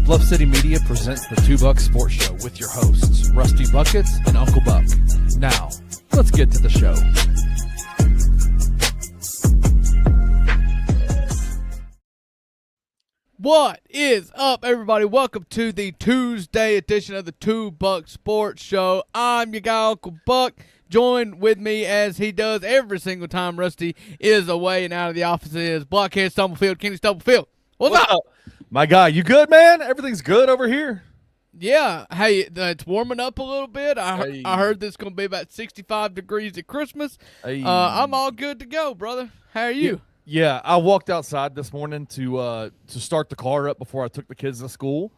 Bluff City Media presents the Two Buck Sports Show with your hosts, Rusty Buckets and Uncle Buck. Now, let's get to the show. What is up, everybody? Welcome to the Tuesday edition of the Two Buck Sports Show. I'm your guy, Uncle Buck. Joined with me, as he does every single time Rusty is away and out of the office, is Blockhead Stumblefield, Kenny Stumblefield. What's up? My guy, you good, man? Everything's good over here. Yeah. Hey, it's warming up a little bit. I heard this going to be about 65 degrees at Christmas. Hey. I'm all good to go, brother. How are you? Yeah, I walked outside this morning to start the car up before I took the kids to school,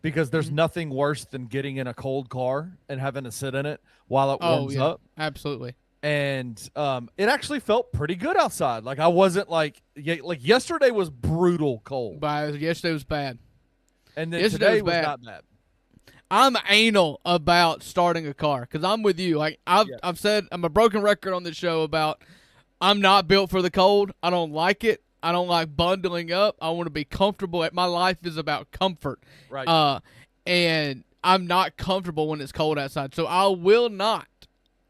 because there's nothing worse than getting in a cold car and having to sit in it while it warms up. Absolutely. And it actually felt pretty good outside. Like, I wasn't like yesterday was brutal cold. But yesterday was bad. And then today was not bad. I'm anal about starting a car because I'm with you. Like I've said, I'm a broken record on this show about I'm not built for the cold. I don't like it. I don't like bundling up. I want to be comfortable. My life is about comfort. Right. And I'm not comfortable when it's cold outside. So I will not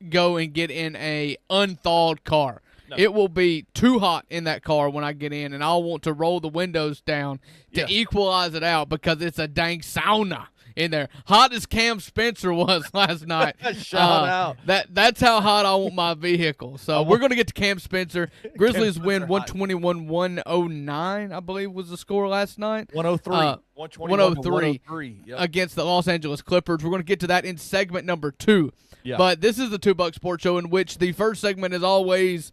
go and get in a unthawed car. No. It will be too hot in that car when I get in, and I'll want to roll the windows down to equalize it out because it's a dang sauna in there. Hot as Cam Spencer was last night. Shout out. That's how hot I want my vehicle. So we're going to get to Cam Spencer. Grizzlies win 121-109, I believe was the score last night. 103. 103 against the Los Angeles Clippers. We're going to get to that in segment number 2. Yeah. But this is the Two Buck Sports Show, in which the first segment is always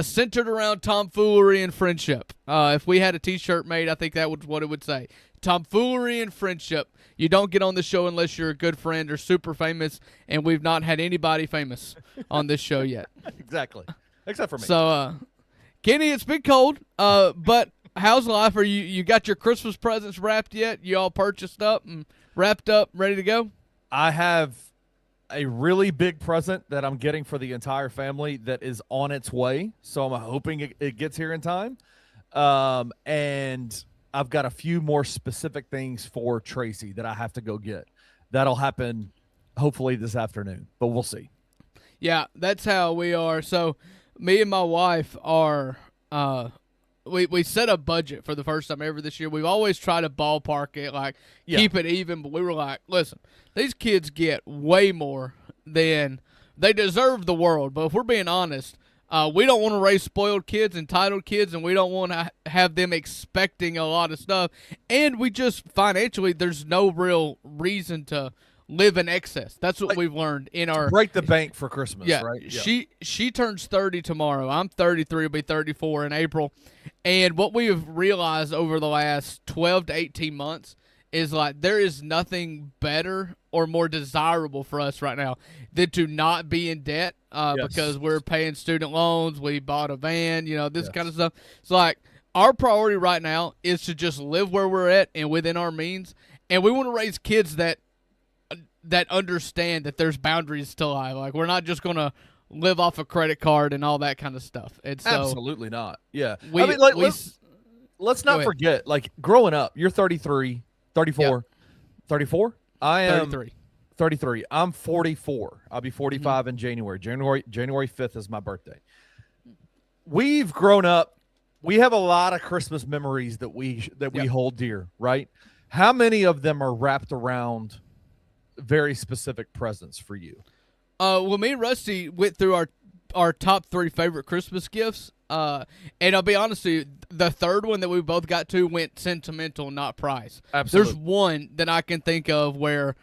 centered around tomfoolery and friendship. If we had a T-shirt made, I think that was what it would say. Tomfoolery and friendship. You don't get on the show unless you're a good friend or super famous, and we've not had anybody famous on this show yet. Exactly. Except for me. So, Kenny, it's been cold, but how's life? Are you got your Christmas presents wrapped yet? You all purchased up and wrapped up, ready to go? I have a really big present that I'm getting for the entire family that is on its way, so I'm hoping it gets here in time. And I've got a few more specific things for Tracy that I have to go get. That'll happen hopefully this afternoon, but we'll see. Yeah, that's how we are. So me and my wife are we set a budget for the first time ever this year. We've always tried to ballpark it, like keep it even, but we were like, listen, these kids get way more than they deserve the world. But if we're being honest, we don't want to raise spoiled kids, entitled kids, and we don't want to have them expecting a lot of stuff. And we just financially, there's no real reason to live in excess. That's what we've learned in our break the bank for Christmas. Right? Yeah. She turns 30 tomorrow. I'm 33. Will be 34 in April. And what we have realized over the last 12 to 18 months is like there is nothing better or more desirable for us right now than to not be in debt because we're paying student loans. We bought a van, this kind of stuff. It's like our priority right now is to just live where we're at and within our means. And we want to raise kids that understand that there's boundaries to life. Like we're not just going to live off a credit card and all that kind of stuff. And so absolutely not. Yeah. Let's not forget, like growing up, you're 33, 34, 34. I am 33. I'm 44. I'll be 45 in January. January 5th is my birthday. We've grown up. We have a lot of Christmas memories that we hold dear, right? How many of them are wrapped around very specific presents for you? Well, me and Rusty went through our top 3 favorite Christmas gifts. And I'll be honest with you, the third one that we both got to went sentimental, not price. Absolutely. There's one that I can think of where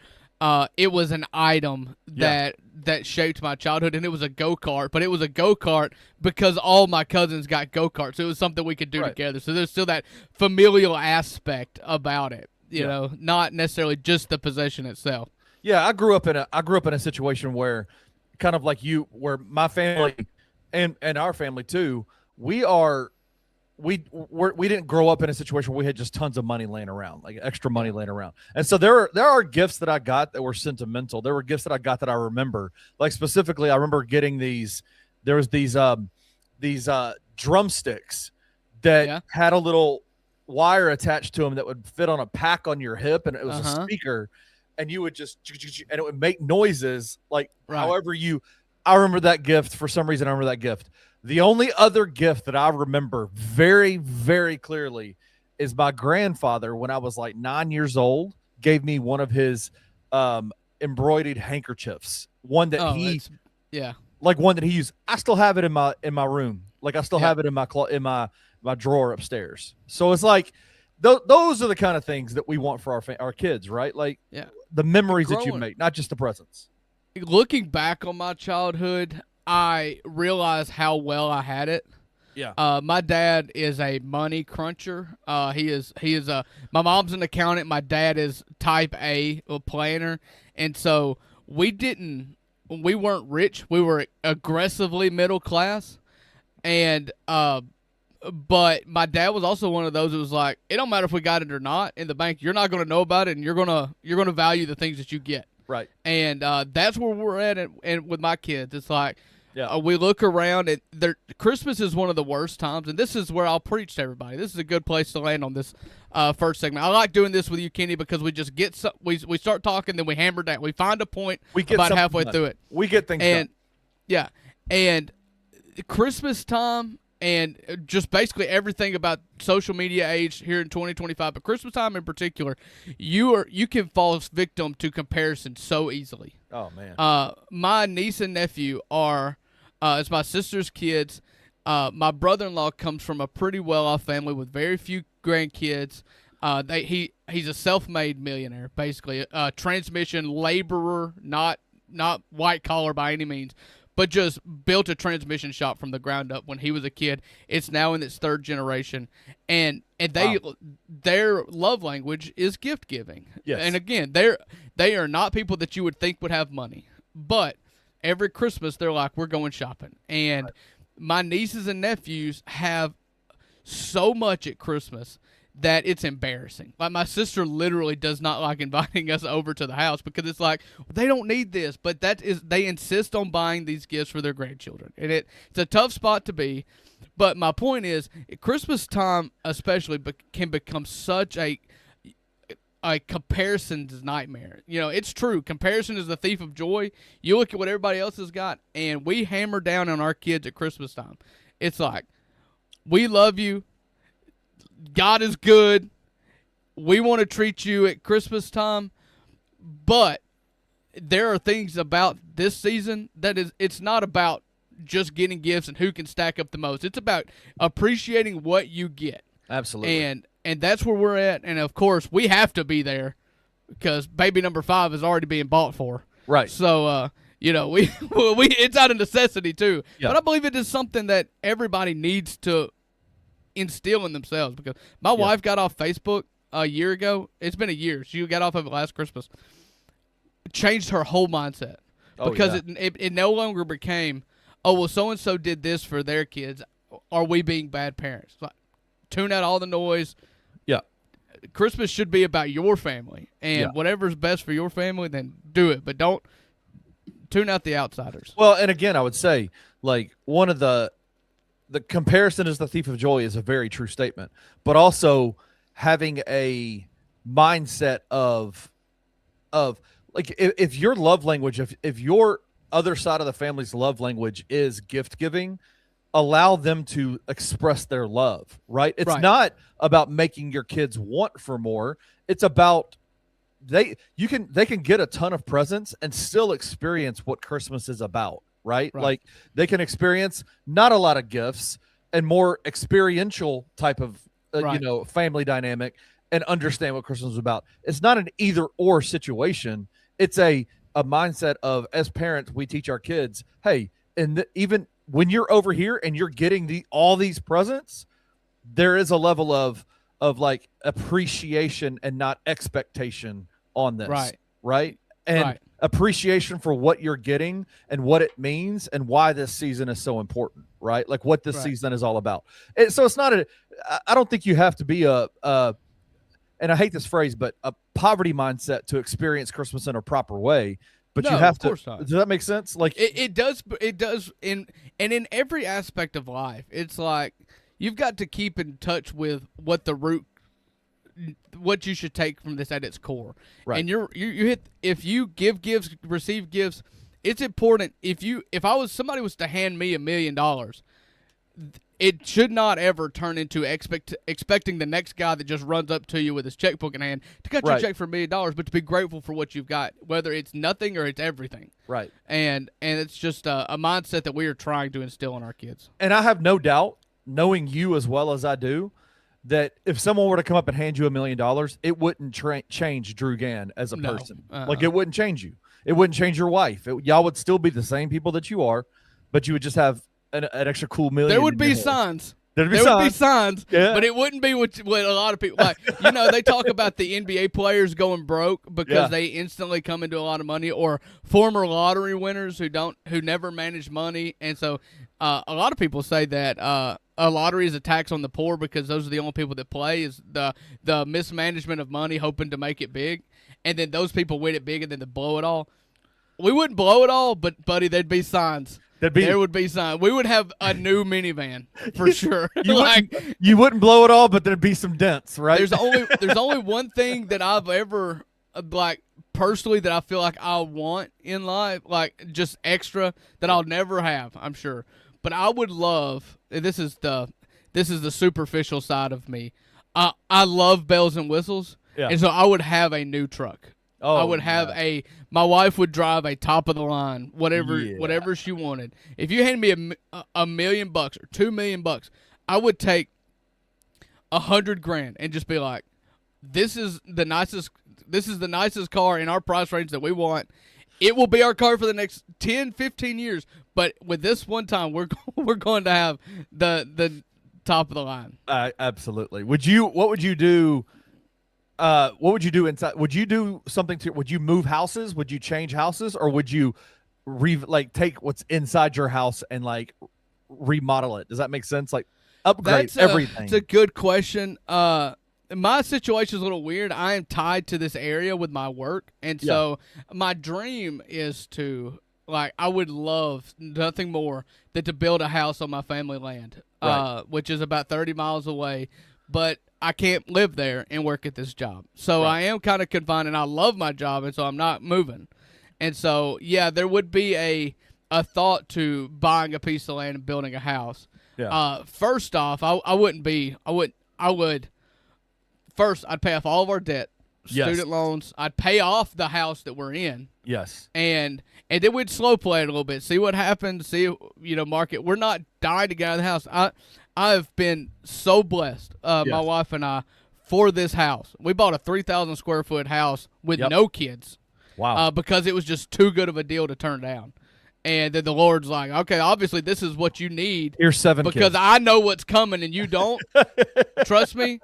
it was an item that shaped my childhood, and it was a go-kart. But it was a go-kart because all my cousins got go-karts. So it was something we could do together. So there's still that familial aspect about it, you know, not necessarily just the possession itself. Yeah, I grew up in a situation where, kind of like you, where my family and our family too, we didn't grow up in a situation where we had just tons of money laying around, like extra money laying around. And so there are gifts that I got that were sentimental. There were gifts that I got that I remember. Like specifically, I remember getting these. There was these drumsticks that had a little wire attached to them that would fit on a pack on your hip, and it was a speaker, and you would just and it would make noises like however you. I remember that gift for some reason. I remember that gift. The only other gift that I remember very, very clearly is my grandfather, when I was like 9 years old, gave me one of his embroidered handkerchiefs. One that one that he used. I still have it in my room. Like I still have it in my drawer upstairs. So it's like those are the kind of things that we want for our kids, right? Like the memories that you make, not just the presents. Looking back on my childhood, I realize how well I had it. Yeah. My dad is a money cruncher. He is my mom's an accountant. My dad is type A planner. And so we weren't rich. We were aggressively middle class. And, but my dad was also one of those that was like, it don't matter if we got it or not in the bank. You're not going to know about it, and you're going to value the things that you get. Right. And that's where we're at and with my kids. It's like, we look around, and Christmas is one of the worst times, and this is where I'll preach to everybody. This is a good place to land on this first segment. I like doing this with you, Kenny, because we just get we start talking, then we hammer down. We find a point about halfway through it. We get things done. Yeah, and Christmas time and just basically everything about social media age here in 2025, but Christmas time in particular, you can fall victim to comparison so easily. Oh man. My niece and nephew are it's my sister's kids. My brother-in-law comes from a pretty well-off family with very few grandkids. He's a self-made millionaire, basically, a transmission laborer, not white collar by any means, but just built a transmission shop from the ground up when he was a kid. It's now in its third generation, and their love language is gift giving. Yes. And again, they are not people that you would think would have money, but every Christmas they're like, we're going shopping. And my nieces and nephews have so much at Christmas that it's embarrassing. Like, my sister literally does not like inviting us over to the house because it's like, they don't need this, but they insist on buying these gifts for their grandchildren. And it's a tough spot to be. But my point is, Christmas time especially can become such a comparison's nightmare. You know, it's true. Comparison is the thief of joy. You look at what everybody else has got, and we hammer down on our kids at Christmas time. It's like, we love you. God is good. We want to treat you at Christmas time, but there are things about this season it's not about just getting gifts and who can stack up the most. It's about appreciating what you get. Absolutely. And that's where we're at. And of course, we have to be there because baby number 5 is already being bought for. Right. So, we it's out of necessity too. Yeah. But I believe it is something that everybody needs to instill in themselves, because my wife got off Facebook a year ago. It's been a year. She got off of it last Christmas. It changed her whole mindset because it no longer became, oh, well, so-and-so did this for their kids. Are we being bad parents? Like, tune out all the noise. Yeah. Christmas should be about your family, and whatever's best for your family, then do it. But don't tune out the outsiders. Well, and again, I would say, like, one of the comparison is the thief of joy is a very true statement, but also having a mindset of like, if your love language, if your other side of the family's love language is gift giving, allow them to express their love, right? It's not about making your kids want for more. It's about they can get a ton of presents and still experience what Christmas is about. Right? Like, they can experience not a lot of gifts and more experiential type of, family dynamic, and understand what Christmas is about. It's not an either or situation. It's a mindset of, as parents, we teach our kids, hey, and even when you're over here and you're getting all these presents, there is a level of like appreciation and not expectation on this. Right. And appreciation for what you're getting and what it means and why this season is so important, right? Like, what this season is all about. So it's not I don't think you have to be and I hate this phrase, but a poverty mindset to experience Christmas in a proper way. But you have to. Not. Does that make sense? Like, it does. It does. In every aspect of life, it's like you've got to keep in touch with what the root what you should take from this at its core. Right. And you hit, if you give gifts, receive gifts, it's important. If somebody was to hand me $1 million, it should not ever turn into expecting the next guy that just runs up to you with his checkbook in hand to cut you a check for $1 million, but to be grateful for what you've got, whether it's nothing or it's everything. Right. And it's just a mindset that we are trying to instill in our kids. And I have no doubt, knowing you as well as I do, that if someone were to come up and hand you $1 million, it wouldn't change Drew Gann as a person. Like, it wouldn't change you. It wouldn't change your wife. Y'all would still be the same people that you are, but you would just have an extra cool $1 million. There would be signs. There would be signs, yeah. But it wouldn't be what a lot of people like. They talk about the NBA players going broke because they instantly come into a lot of money, or former lottery winners who never manage money, and so a lot of people say that a lottery is a tax on the poor because those are the only people that play. Is the mismanagement of money, hoping to make it big, and then those people win it big and then they blow it all. We wouldn't blow it all, but buddy, there'd be signs. There would be signs. We would have a new minivan for sure. You wouldn't blow it all, but there'd be some dents, right? There's only one thing that I've ever personally that I feel like I want in life, like just extra that I'll never have. I'm sure, but I would love. This is the superficial side of me. I love bells and whistles, and so I would have a new truck. Oh, I would have my wife would drive a top of the line, whatever she wanted. If you handed me $1 million or $2 million, I would take $100,000 and just be like, this is the nicest car in our price range that we want. It will be our car for the next 10, 15 years. But with this one time, we're going to have the top of the line. Absolutely. What would you do? What would you do inside? Would you do something would you move houses? Would you change houses, or would you take what's inside your house and remodel it? Does that make sense? Like upgrade everything. It's a good question. My situation is a little weird. I am tied to this area with my work, and so my dream is to I would love nothing more than to build a house on my family land, which is about 30 miles away, but I can't live there and work at this job. So I am kind of confined, and I love my job, and so I'm not moving. And so, there would be a thought to buying a piece of land and building a house. Yeah. First off, first I'd pay off all of our debt, student loans. I'd pay off the house that we're in. Yes. And then we'd slow play it a little bit, see what happens, see, market. We're not dying to get out of the house. I've been so blessed, my wife and I, for this house. We bought a 3,000 square foot house with no kids. Wow. Because it was just too good of a deal to turn down. And then the Lord's like, okay, obviously this is what you need. Here's 7 because kids. I know what's coming and you don't. Trust me.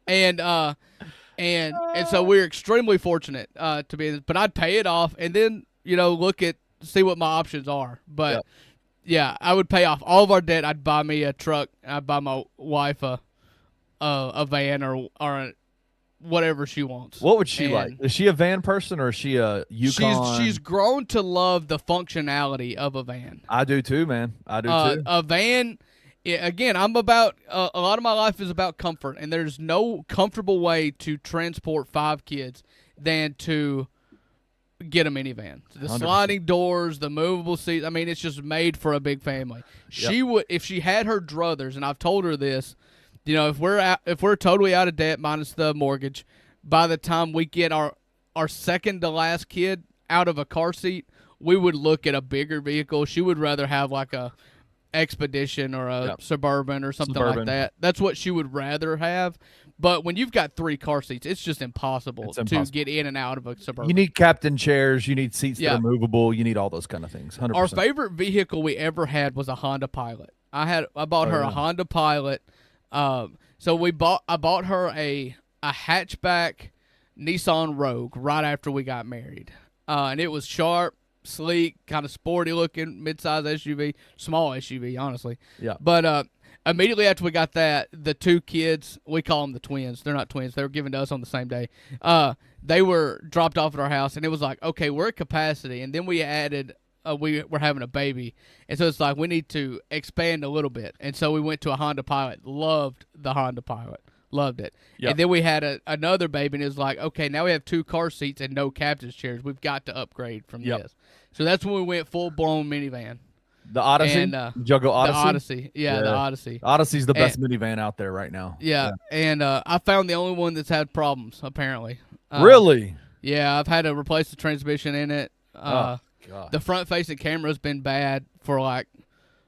And so we're extremely fortunate to be in this. But I'd pay it off and then, see what my options are. But yeah, I would pay off all of our debt. I'd buy me a truck. I'd buy my wife a van or whatever she wants. What would she like? Is she a van person, or is she a Yukon? She's grown to love the functionality of a van. I do too, man. I do too. A van, again, I'm about a lot of my life is about comfort, and there's no comfortable way to transport 5 kids than to get a minivan. The 100%. Sliding doors, the movable seats. I mean, it's just made for a big family. She would, if she had her druthers, and I've told her this, if we're totally out of debt minus the mortgage, by the time we get our second to last kid out of a car seat, we would look at a bigger vehicle. She would rather have like a Expedition or a Suburban or something like that. That's what she would rather have. But when you've got 3 car seats, it's just impossible to get in and out of a Suburban. You need captain chairs. You need seats that are movable. You need all those kind of things. 100%. Our favorite vehicle we ever had was a Honda Pilot. I bought her a Honda Pilot. So I bought her a hatchback Nissan Rogue right after we got married. And it was sharp, sleek, kind of sporty looking, mid-size SUV, small SUV, honestly. Yeah. But immediately after we got that, the 2 kids, we call them the twins. They're not twins. They were given to us on the same day. They were dropped off at our house, and it was like, okay, we're at capacity. And then we added, we're having a baby. And so it's like we need to expand a little bit. And so we went to a Honda Pilot. Loved the Honda Pilot. Loved it. Yep. And then we had another baby, and it was like, okay, now we have 2 car seats and no captain's chairs. We've got to upgrade from this. So that's when we went full-blown minivan. The Odyssey? And, Did y'all go Odyssey? The Odyssey. Yeah, the Odyssey. Odyssey's the best minivan out there right now. Yeah. And I found the only one that's had problems, apparently. Really? Yeah, I've had to replace the transmission in it. God. The front-facing camera's been bad for like,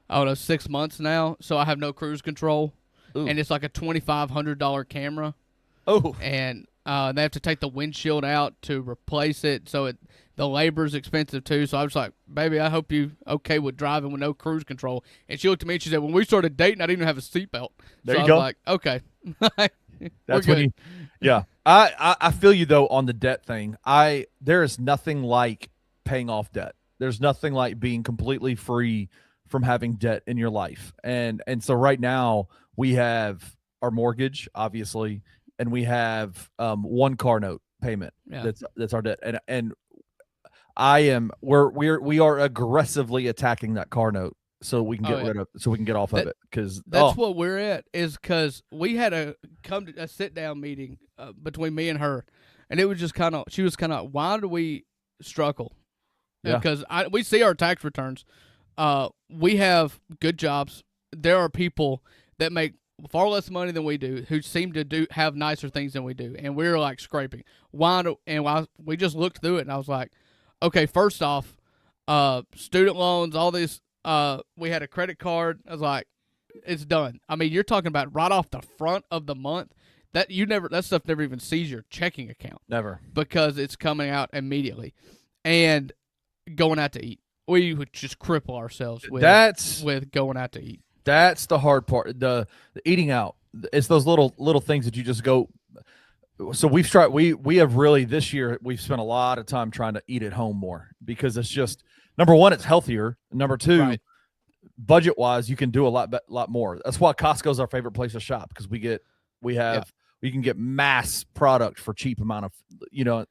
I don't know, 6 months now, so I have no cruise control. Ooh. And it's like a $2,500 camera. Oh. And they have to take the windshield out to replace it, so the labor's expensive too. So I was like, baby, I hope you okay with driving with no cruise control. And she looked at me and she said, when we started dating, I didn't even have a seatbelt. There so you I go. was like, okay. That's when you, yeah. I feel you though on the debt thing. There is nothing like paying off debt. There's nothing like being completely free from having debt in your life. And so right now we have our mortgage, obviously, and we have 1 car note payment. Yeah. That's our debt. And we are aggressively attacking that car note so we can get rid of, so we can get off of it, because that's what we're at, is because we had a sit down meeting between me and her, and it was just she was kind of, why do we struggle? Because we see our tax returns. We have good jobs. There are people that make far less money than we do who seem to have nicer things than we do, and we're like scraping. We just looked through it, and I was like, okay, first off, student loans, all this. We had a credit card. I was like, it's done. I mean, you're talking about right off the front of the month. That stuff never even sees your checking account. Never. Because it's coming out immediately. And going out to eat. We would just cripple ourselves with going out to eat. That's the hard part. The eating out. It's those little things that you just go. So we've tried. We have really this year. We've spent a lot of time trying to eat at home more, because it's just, number one, it's healthier. Number two, budget wise, you can do a lot more. That's why Costco's our favorite place to shop, because we can get mass product for cheap amount of,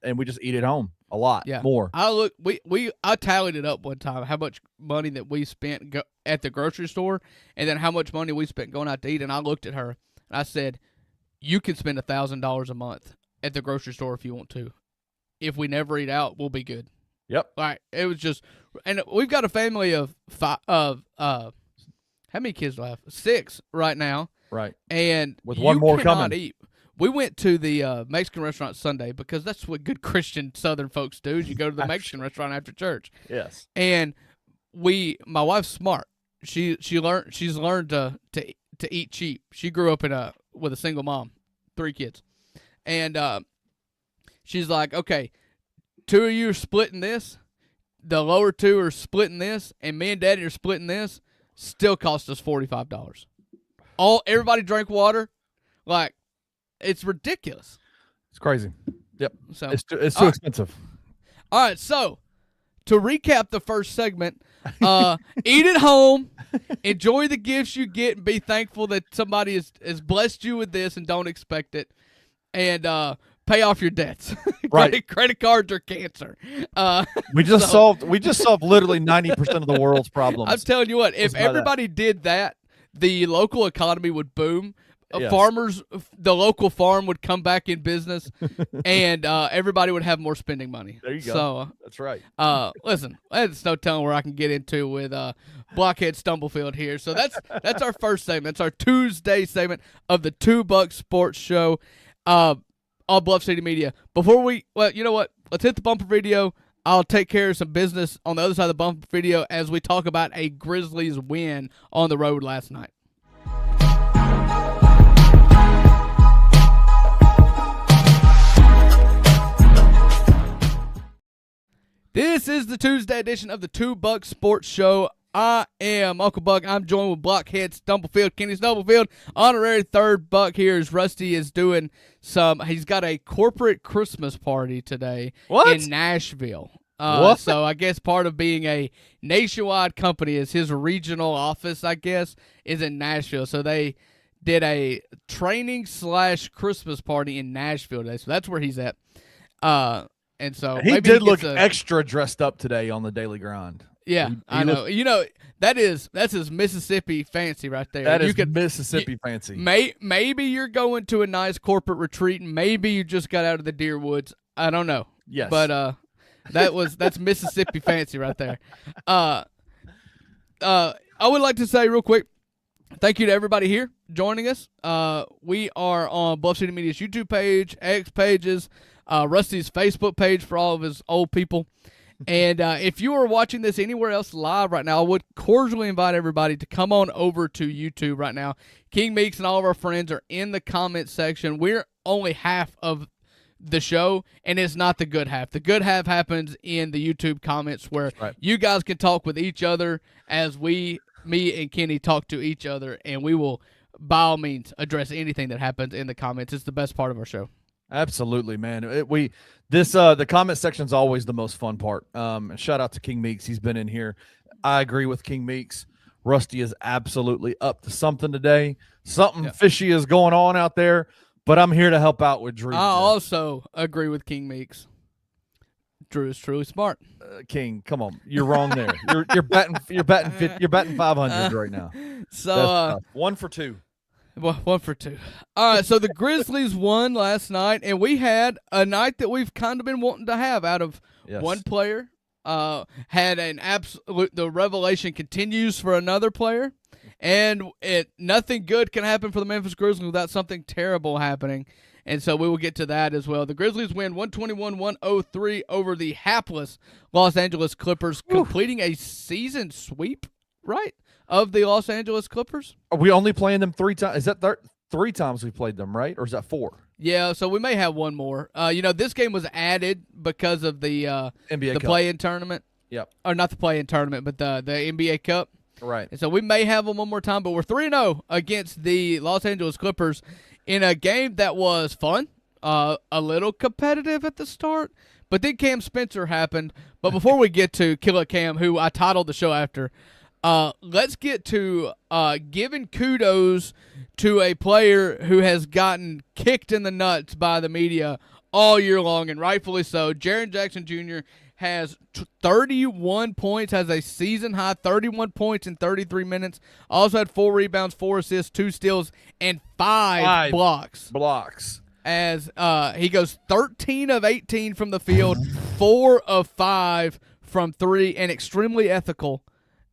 and we just eat at home a lot more. I tallied it up one time, how much money that we spent at the grocery store, and then how much money we spent going out to eat. And I looked at her and I said, you can spend $1,000 a month at the grocery store if you want to. If we never eat out, we'll be good. Yep. Right. It was just, and we've got a family of how many kids do I have? 6 right now. Right. And with one more coming. Eat. We went to the Mexican restaurant Sunday, because that's what good Christian Southern folks do, is you go to the Mexican restaurant after church. Yes. And my wife's smart. She's learned to eat cheap. She grew up with a single mom, 3 kids. And she's like, okay, 2 of you are splitting this, the lower 2 are splitting this, and me and Daddy are splitting this. Still cost us $45. Everybody drank water. Like, it's ridiculous. It's crazy. Yep. So it's too expensive. All right. So to recap the first segment, eat at home, enjoy the gifts you get, and be thankful that somebody has blessed you with this and don't expect it, and pay off your debts. Right. Credit cards are cancer. We just solved literally 90% of the world's problems. I'm telling you what, if everybody did that, the local economy would boom. Yes. Farmers, the local farm would come back in business, and everybody would have more spending money. There you go. So that's right. Listen, there's no telling where I can get into with Blockhead Stumblefield here. So that's our first segment. That's our Tuesday segment of the $2 Sports Show on Bluff City Media. You know what? Let's hit the bumper video. I'll take care of some business on the other side of the bumper video as we talk about a Grizzlies win on the road last night. This is the Tuesday edition of the $2 Sports Show. I am Uncle Buck. I'm joined with Blockhead Stumblefield, Kenny Stumblefield. Honorary third Buck here as Rusty is doing he's got a corporate Christmas party today in Nashville. So I guess part of being a nationwide company is his regional office, I guess, is in Nashville. So they did a training/Christmas party in Nashville today. So that's where he's at. And so he did look extra dressed up today on the daily grind. Yeah, I know. That's his Mississippi fancy right there. That is Mississippi fancy. Maybe you're going to a nice corporate retreat, and maybe you just got out of the deer woods. I don't know. Yes, but that's Mississippi fancy right there. I would like to say real quick, thank you to everybody here joining us. We are on Bluff City Media's YouTube page, X pages, Rusty's Facebook page for all of his old people. And if you are watching this anywhere else live right now, I would cordially invite everybody to come on over to YouTube right now. King Meeks and all of our friends are in the comment section. We're only half of the show, and it's not the good half. The good half happens in the YouTube comments where you guys can talk with each other as me and Kenny talk to each other, and we will, by all means, address anything that happens in the comments. It's the best part of our show. Absolutely, man. The comment section is always the most fun part. Shout out to King Meeks. He's been in here. I agree with King Meeks. Rusty is absolutely up to something today. Something fishy is going on out there, but I'm here to help out with Drew. I also agree with King Meeks. Drew is truly smart. King, come on, you're wrong there. You're batting 500 right now. So 1 for 2. Well, 1 for 2. All right, so the Grizzlies won last night, and we had a night that we've kind of been wanting to have out of one player. Had an absolute, the revelation continues for another player, and nothing good can happen for the Memphis Grizzlies without something terrible happening, and so we will get to that as well. The Grizzlies win 121-103 over the hapless Los Angeles Clippers, completing a season sweep, right? Of the Los Angeles Clippers. Are we only playing them 3 times? Is that 3 times we played them, right? Or is that 4? Yeah, so we may have one more. This game was added because of the NBA the play-in tournament. Yep. Or not the play-in tournament, but the NBA Cup. Right. And so we may have them one more time, but we're 3-0 against the Los Angeles Clippers in a game that was fun, a little competitive at the start, but then Cam Spencer happened. But before we get to Killa Cam, who I titled the show after, let's get to giving kudos to a player who has gotten kicked in the nuts by the media all year long, and rightfully so. Jaren Jackson Jr. has 31 points, has a season-high 31 points in 33 minutes. Also had 4 rebounds, 4 assists, 2 steals, and 5 blocks. As he goes 13 of 18 from the field, 4 of 5 from 3, and extremely ethical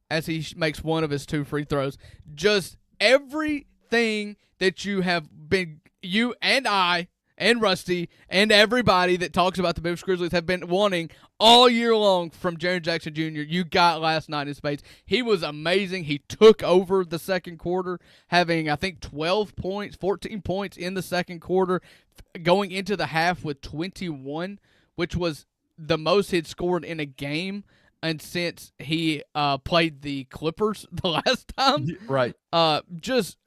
as he makes 1 of his 2 free throws. Just everything that you and I and Rusty and everybody that talks about the Memphis Grizzlies have been wanting all year long from Jaren Jackson Jr., you got last night in spades. He was amazing. He took over the second quarter, having, I think, 12 points, 14 points in the second quarter, going into the half with 21, which was the most he'd scored in a game. And since he played the Clippers the last time, right, just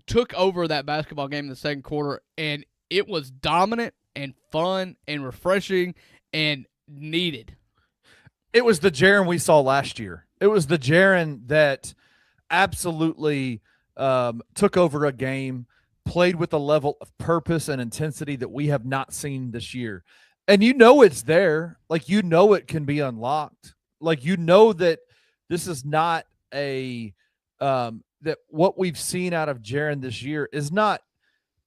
took over that basketball game in the second quarter, and it was dominant and fun and refreshing and needed. It was the Jaren we saw last year. It was the Jaren that absolutely took over a game, played with a level of purpose and intensity that we have not seen this year. And it's there. Like, it can be unlocked. Like, that this is not that what we've seen out of Jaren this year is not,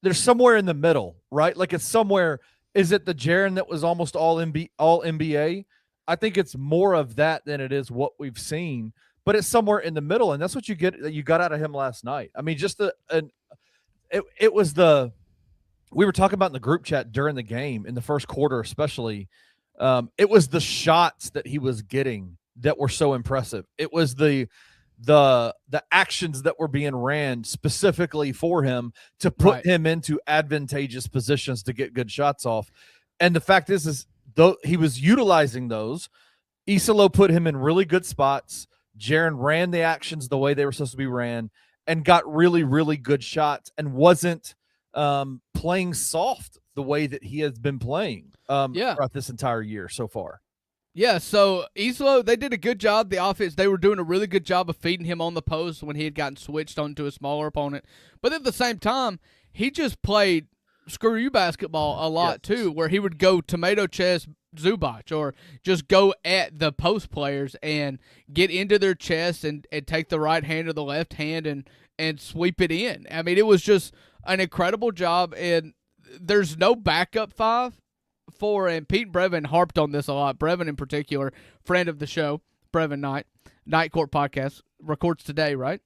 there's somewhere in the middle, right? Like, it's somewhere, is it the Jaren that was almost all NBA? I think it's more of that than it is what we've seen, but it's somewhere in the middle. And that's what you got out of him last night. I mean, just it was we were talking about in the group chat during the game in the first quarter, especially, it was the shots that he was getting that were so impressive. It was the actions that were being ran specifically for him to put him into advantageous positions to get good shots off. And the fact is though he was utilizing those, Isolo put him in really good spots. Jaren ran the actions the way they were supposed to be ran and got really, really good shots and wasn't playing soft the way that he has been playing throughout this entire year so far. Yeah, so Isolo, they did a good job. The offense, they were doing a really good job of feeding him on the post when he had gotten switched onto a smaller opponent. But at the same time, he just played screw you basketball a lot too, where he would go tomato chest, Zubac, or just go at the post players and get into their chest and take the right hand or the left hand and sweep it in. I mean, it was just an incredible job, and there's no backup five for, and Pete Brevin harped on this a lot. Brevin in particular, friend of the show, Brevin Night Court Podcast, records today, right?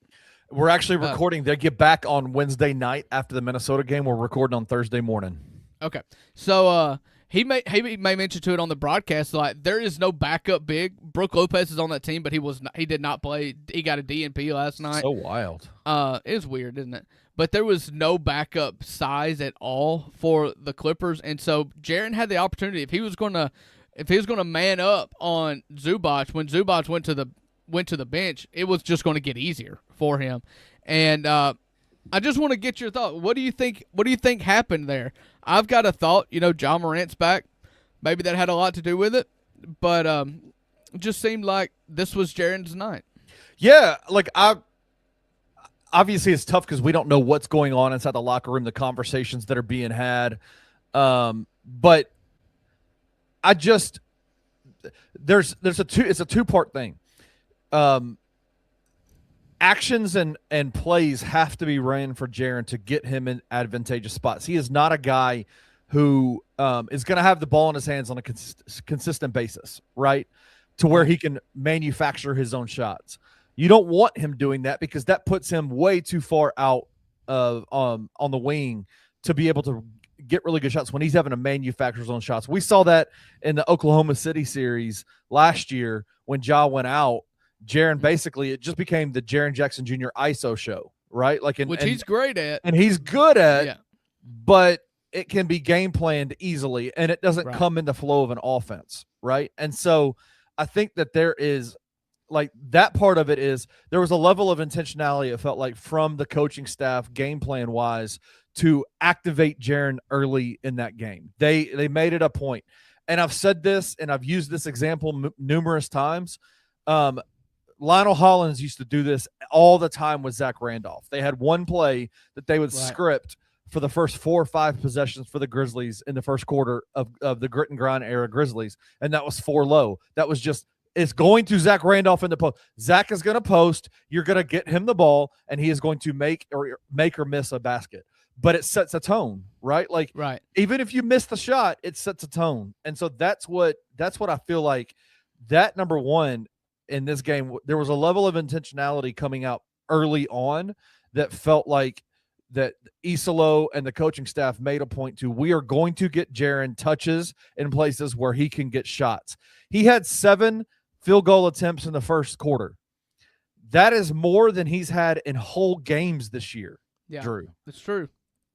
We're actually recording. They get back on Wednesday night after the Minnesota game. We're recording on Thursday morning. Okay. So, he may mention to it on the broadcast, like there is no backup big. Brook Lopez is on that team, but he did not play. He got a DNP last night. So wild. It is weird, isn't it? But there was no backup size at all for the Clippers, and so Jaren had the opportunity if he was gonna man up on Zubac when Zubac went to the bench, it was just going to get easier for him. And I just want to get your thought. What do you think happened there? I've got a thought. John Morant's back. Maybe that had a lot to do with it. But it just seemed like this was Jaren's night. Yeah, obviously it's tough because we don't know what's going on inside the locker room, the conversations that are being had. But it's a two-part thing. Actions and plays have to be ran for Jaren to get him in advantageous spots. He is not a guy who is going to have the ball in his hands on a consistent basis, right? To where he can manufacture his own shots. You don't want him doing that because that puts him way too far out of on the wing to be able to get really good shots when he's having to manufacture his own shots. We saw that in the Oklahoma City series last year when Ja went out. Jaren basically, it just became the Jaren Jackson Jr. ISO show, right? Which he's great at. And he's good at, but it can be game planned easily, and it doesn't come in the flow of an offense, right? And so I think that there is, that part of it is there was a level of intentionality, it felt like, from the coaching staff game plan wise to activate Jaren early in that game. They made it a point. And I've said this and I've used this example numerous times. Lionel Hollins used to do this all the time with Zach Randolph. They had one play that they would script for the first 4 or 5 possessions for the Grizzlies in the first quarter of the grit and grind era Grizzlies, and that was 4 low. That was just, it's going to Zach Randolph in the post. Zach is going to post. You're going to get him the ball, and he is going to make or miss a basket. But it sets a tone, right? Even if you miss the shot, it sets a tone. And so that's what I feel like. That number one in this game, there was a level of intentionality coming out early on that felt like that Isolo and the coaching staff made a point to, we are going to get Jaren touches in places where he can get shots. He had 7 field goal attempts in the first quarter. That is more than he's had in whole games this year, Drew. That's true.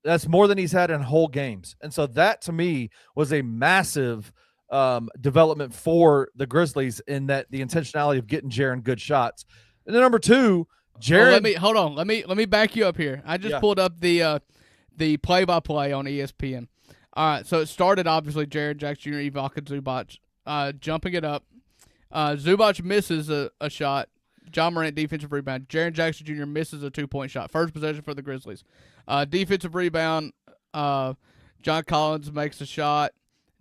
That's more than he's had in whole games. And so that, to me, was a massive development for the Grizzlies in that the intentionality of getting Jaren good shots. And then number 2, Jaren. Hold on. Let me back you up here. I just pulled up the play-by-play on ESPN. All right, so it started obviously Jaren Jackson Jr., Ivica Zubac jumping it up. Zubac misses a shot. John Morant defensive rebound. Jaren Jackson Jr. misses a 2-point shot. First possession for the Grizzlies. Defensive rebound. John Collins makes a shot.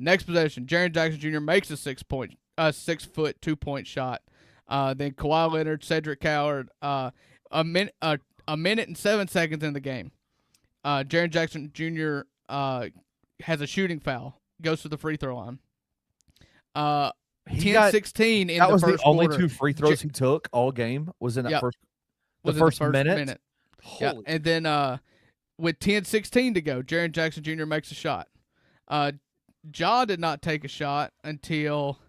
Next possession, Jaren Jackson Jr. makes a 6-foot 2-point shot. Then Kawhi Leonard, Cedric Coward, a minute and 7 seconds in the game. Jaren Jackson Jr. Has a shooting foul, goes to the free throw line. 10-16 in the first quarter. That was the only 2 free throws he took all game. Was in that first minute. Yeah, and then with 10-16 to go, Jaren Jackson Jr. makes a shot. Ja did not take a shot until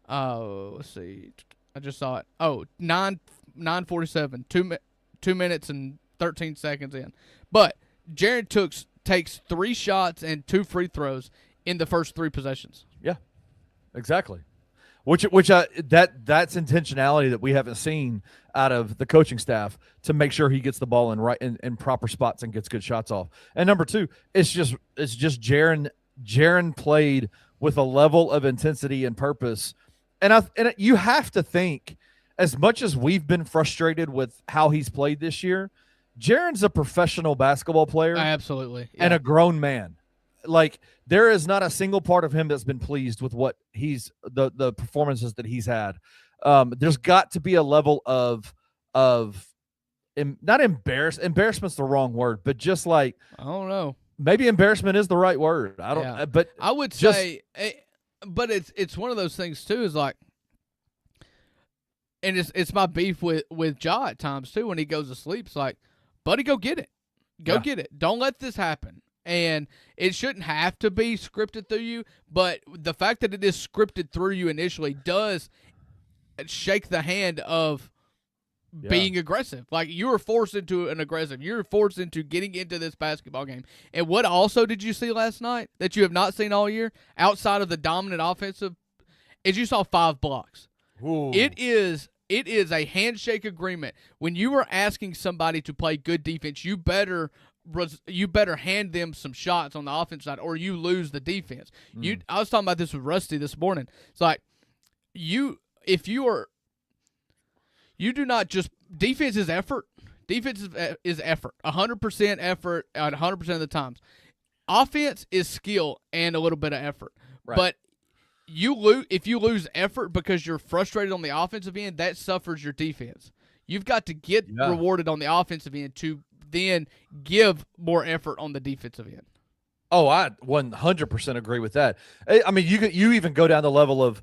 let's see. I just saw it. 9:47, 2 minutes and 13 seconds in. But Jaren takes 3 shots and 2 free throws in the first 3 possessions. Yeah, exactly. That's intentionality that we haven't seen out of the coaching staff to make sure he gets the ball in proper spots and gets good shots off. And number 2, it's just Jaren. Jaren played with a level of intensity and purpose. And you have to think, as much as we've been frustrated with how he's played this year, Jaren's a professional basketball player. Absolutely. And a grown man. like there is not a single part of him that's been pleased with what he's the performances that he's had. There's got to be a level of not embarrassment's the wrong word, but just like I don't know. Maybe embarrassment is the right word. I don't, but I would say, but it's one of those things too. Is like, and it's my beef with Ja at times too. When he goes to sleep, it's like, buddy, go get it, get it. Don't let this happen. And it shouldn't have to be scripted through you, but the fact that it is scripted through you initially does shake the hand of being aggressive. Like, you were forced into an aggressive. You're forced into getting into this basketball game. And what also did you see last night that you have not seen all year, outside of the dominant offensive, is you saw 5 blocks. Ooh. It is a handshake agreement. When you are asking somebody to play good defense, you better hand them some shots on the offense side, or you lose the defense. I was talking about this with Rusty this morning. It's like, you do not just – defense is effort. Defense is effort, 100% effort at 100% of the times. Offense is skill and a little bit of effort. Right. But if you lose effort because you're frustrated on the offensive end, that suffers your defense. You've got to get rewarded on the offensive end to then give more effort on the defensive end. Oh, I 100% agree with that. I mean, you even go down the level of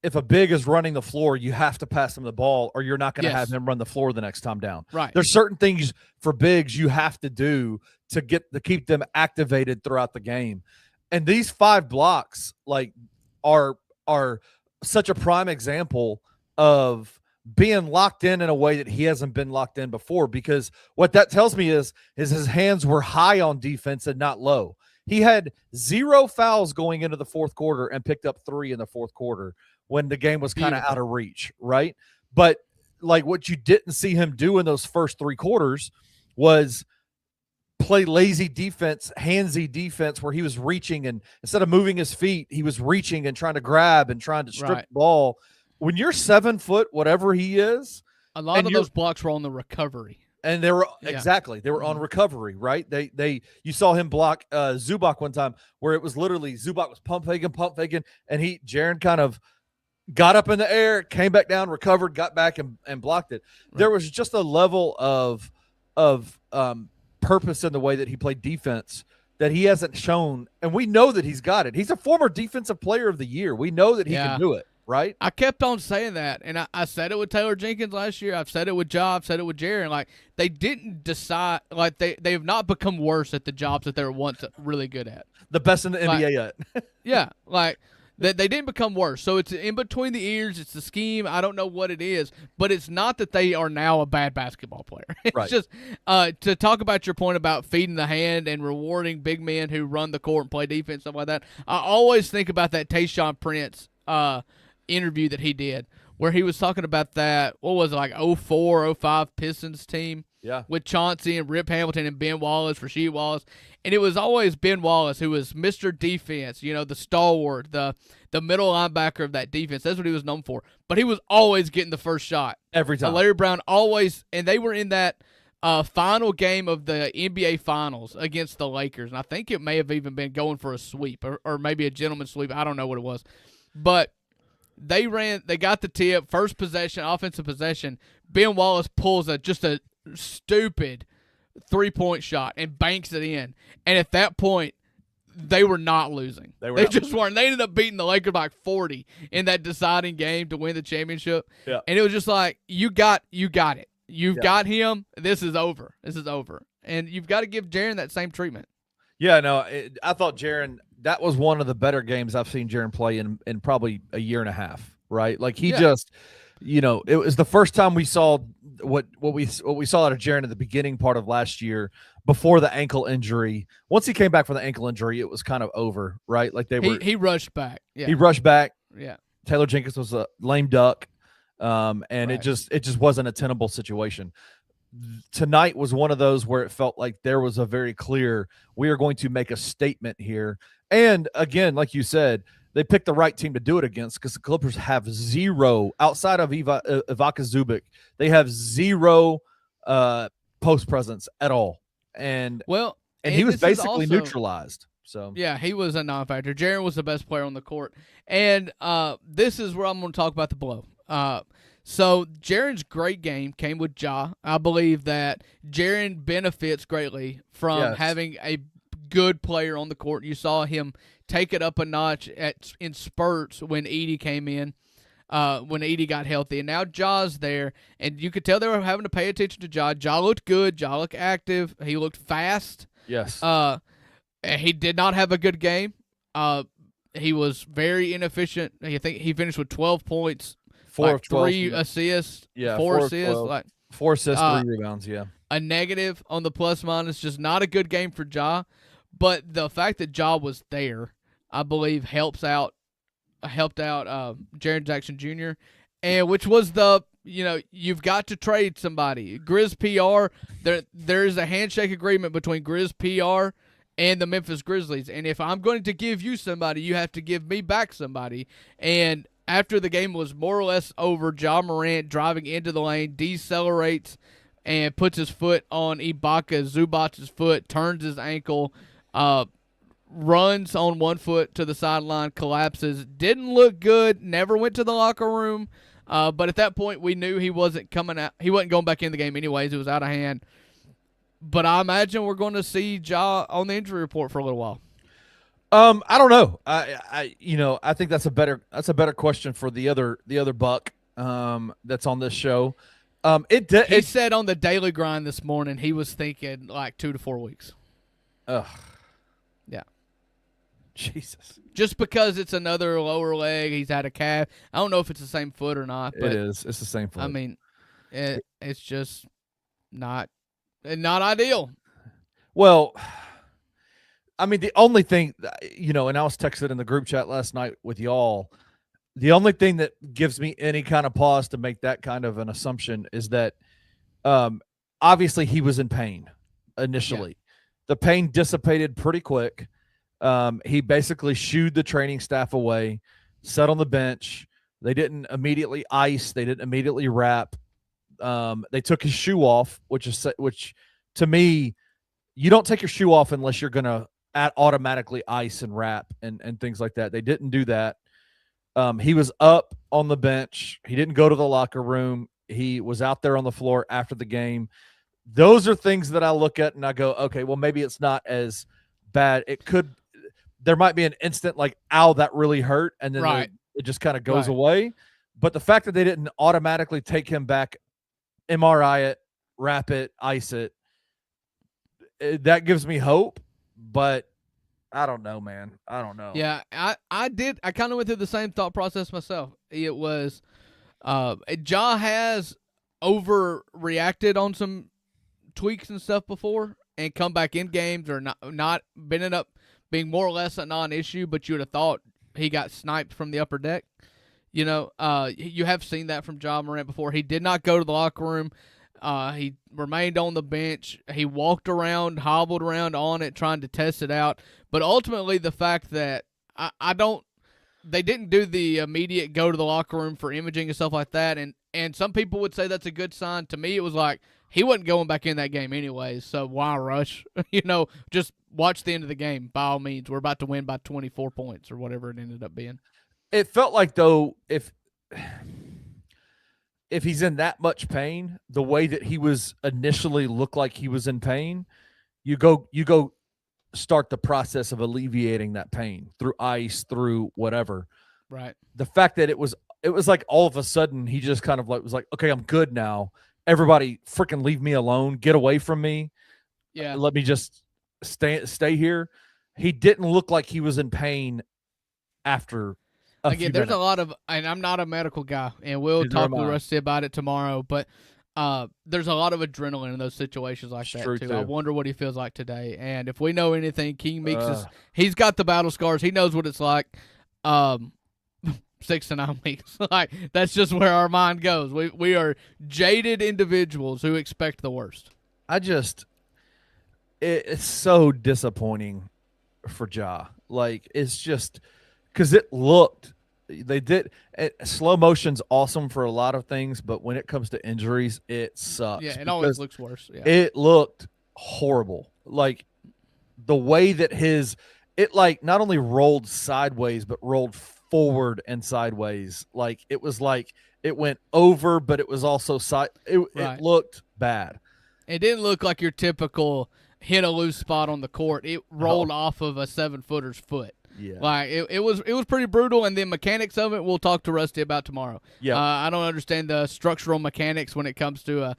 if a big is running the floor, you have to pass him the ball, or you're not going to have him run the floor the next time down. Right. There's certain things for bigs you have to do to keep them activated throughout the game. And these 5 blocks are such a prime example of being locked in a way that he hasn't been locked in before, because what that tells me is his hands were high on defense and not low. He had 0 fouls going into the fourth quarter and picked up 3 in the fourth quarter when the game was kind of out of reach, right? But like, what you didn't see him do in those first 3 quarters was play lazy defense, handsy defense, where he was reaching, and instead of moving his feet, he was reaching and trying to grab and trying to strip the ball. When you're 7 foot, whatever he is, a lot of those blocks were on the recovery. And they were they were on recovery, right? You saw him block Zubac one time where it was literally Zubac was pump faking, and Jaren kind of got up in the air, came back down, recovered, got back and blocked it. Right. There was just a level of purpose in the way that he played defense that he hasn't shown, and we know that he's got it. He's a former defensive player of the year. We know that he can do it. Right? I kept on saying that, and I said it with Taylor Jenkins last year. I've said it with Ja. I've said it with Jaren. Like, they didn't decide – like, they have not become worse at the jobs that they were once really good at. The best in the NBA yet. Yeah. Like, they didn't become worse. So it's in between the ears. It's the scheme. I don't know what it is. But it's not that they are now a bad basketball player. It's just to talk about your point about feeding the hand and rewarding big men who run the court and play defense, stuff like that. I always think about that Tayshaun Prince interview that he did, where he was talking about that, what was it, like 04, 05 Pistons team with Chauncey and Rip Hamilton and Ben Wallace, Rasheed Wallace, and it was always Ben Wallace who was Mr. Defense, the stalwart, the middle linebacker of that defense. That's what he was known for, but he was always getting the first shot. Every time. Larry Brown always, and they were in that final game of the NBA Finals against the Lakers, and I think it may have even been going for a sweep or maybe a gentleman's sweep. I don't know what it was, but they got the tip, first possession, offensive possession. Ben Wallace pulls just a stupid 3-point shot and banks it in. And at that point, they were not losing. They just weren't. They ended up beating the Lakers by 40 in that deciding game to win the championship. Yeah. And it was just like, you got it. You've got him. This is over. And you've got to give Jaren that same treatment. Yeah, no, I thought Jaren, that was one of the better games I've seen Jaren play in probably a year and a half, right? Like, he just, it was the first time we saw what we saw out of Jaren at the beginning part of last year before the ankle injury. Once he came back from the ankle injury, it was kind of over, right? Like, he rushed back. Yeah. He rushed back. Yeah. Taylor Jenkins was a lame duck, and it just wasn't a tenable situation. Tonight was one of those where it felt like there was a very clear, we are going to make a statement here. And again, like you said, they picked the right team to do it against, because the Clippers have 0 outside of Ivica Zubac. They have 0 post presence at all. And he was basically neutralized. So yeah, he was a non-factor. Jaren was the best player on the court, and this is where I'm going to talk about the blow. So Jaren's great game came with Ja. I believe that Jaren benefits greatly from having a good player on the court. You saw him take it up a notch in spurts when Edey came in, when Edey got healthy. And now Ja's there, and you could tell they were having to pay attention to Ja. Ja looked good. Ja looked active. He looked fast. Yes. He did not have a good game. He was very inefficient. I think he finished with 12 points. 4 of 12. 3 assists. Yeah, 4 assists. 4 assists, 3 rebounds, yeah. A negative on the plus-minus. Just not a good game for Ja. But the fact that Ja was there, I believe, helped out Jaren Jackson Jr., and which was you've got to trade somebody. Grizz PR, there is a handshake agreement between Grizz PR and the Memphis Grizzlies, and if I'm going to give you somebody, you have to give me back somebody. And after the game was more or less over, Ja Morant driving into the lane, decelerates and puts his foot on Ibaka Zubac's foot, turns his ankle, runs on one foot to the sideline, collapses. Didn't look good, never went to the locker room. But at that point, we knew he wasn't coming out. He wasn't going back in the game anyways. It was out of hand. But I imagine we're going to see Ja on the injury report for a little while. I don't know. I think that's a better question for the other Buck that's on this show. He said on the Daily Grind this morning he was thinking like 2 to 4 weeks. Ugh. Yeah. Jesus. Just because it's another lower leg, he's had a calf. I don't know if it's the same foot or not. But it is. It's the same foot. I mean, it's just not ideal. Well, I mean, the only thing, and I was texting in the group chat last night with y'all, the only thing that gives me any kind of pause to make that kind of an assumption is that obviously he was in pain initially. Yeah. The pain dissipated pretty quick. He basically shooed the training staff away, sat on the bench. They didn't immediately ice. They didn't immediately wrap. They took his shoe off, which to me, you don't take your shoe off unless you're going to automatically ice and wrap and things like that. They didn't do that. He was up on the bench. He didn't go to the locker room. He was out there on the floor after the game. Those are things that I look at and I go, okay, well, maybe it's not as bad. There might be an instant like, ow, that really hurt. And then it just kind of goes away. But the fact that they didn't automatically take him back, MRI it, wrap it, ice it, that gives me hope. But I don't know, man. I don't know. Yeah, I did. I kind of went through the same thought process myself. It was Ja has overreacted on some tweaks and stuff before and come back in games or not been up being more or less a non-issue, but you would have thought he got sniped from the upper deck. You have seen that from Ja Morant before. He did not go to the locker room. He remained on the bench. He walked around, hobbled around on it, trying to test it out. But ultimately, the fact that they didn't do the immediate go to the locker room for imaging and stuff like that. And some people would say that's a good sign. To me, it was like he wasn't going back in that game anyways. So why rush? Just watch the end of the game. By all means, we're about to win by 24 points or whatever it ended up being. It felt like though if he's in that much pain, the way that he was initially looked like he was in pain, you go start the process of alleviating that pain through ice, through whatever. Right. The fact that it was like all of a sudden he just kind of like was like, okay, I'm good now. Everybody freaking leave me alone. Get away from me. Yeah. Let me just stay here. He didn't look like he was in pain after Again, there's a lot of, and I'm not a medical guy, and we'll talk with Rusty about it tomorrow, but there's a lot of adrenaline in those situations like that, too. I wonder what he feels like today. And if we know anything, King Meeks he's got the battle scars. He knows what it's like 6 to 9 weeks. Like, that's just where our mind goes. We are jaded individuals who expect the worst. It's so disappointing for Ja. Like, it's just because it looked, slow motion's awesome for a lot of things, but when it comes to injuries, it sucks. Yeah, it always looks worse. Yeah. It looked horrible. Like the way that his it like not only rolled sideways but rolled forward and sideways. Like it was like it went over, but it was also side. It looked bad. It didn't look like your typical hit a loose spot on the court. It rolled off of a 7-footer's foot. Yeah, like it was pretty brutal. And the mechanics of it, we'll talk to Rusty about tomorrow. Yeah, I don't understand the structural mechanics when it comes to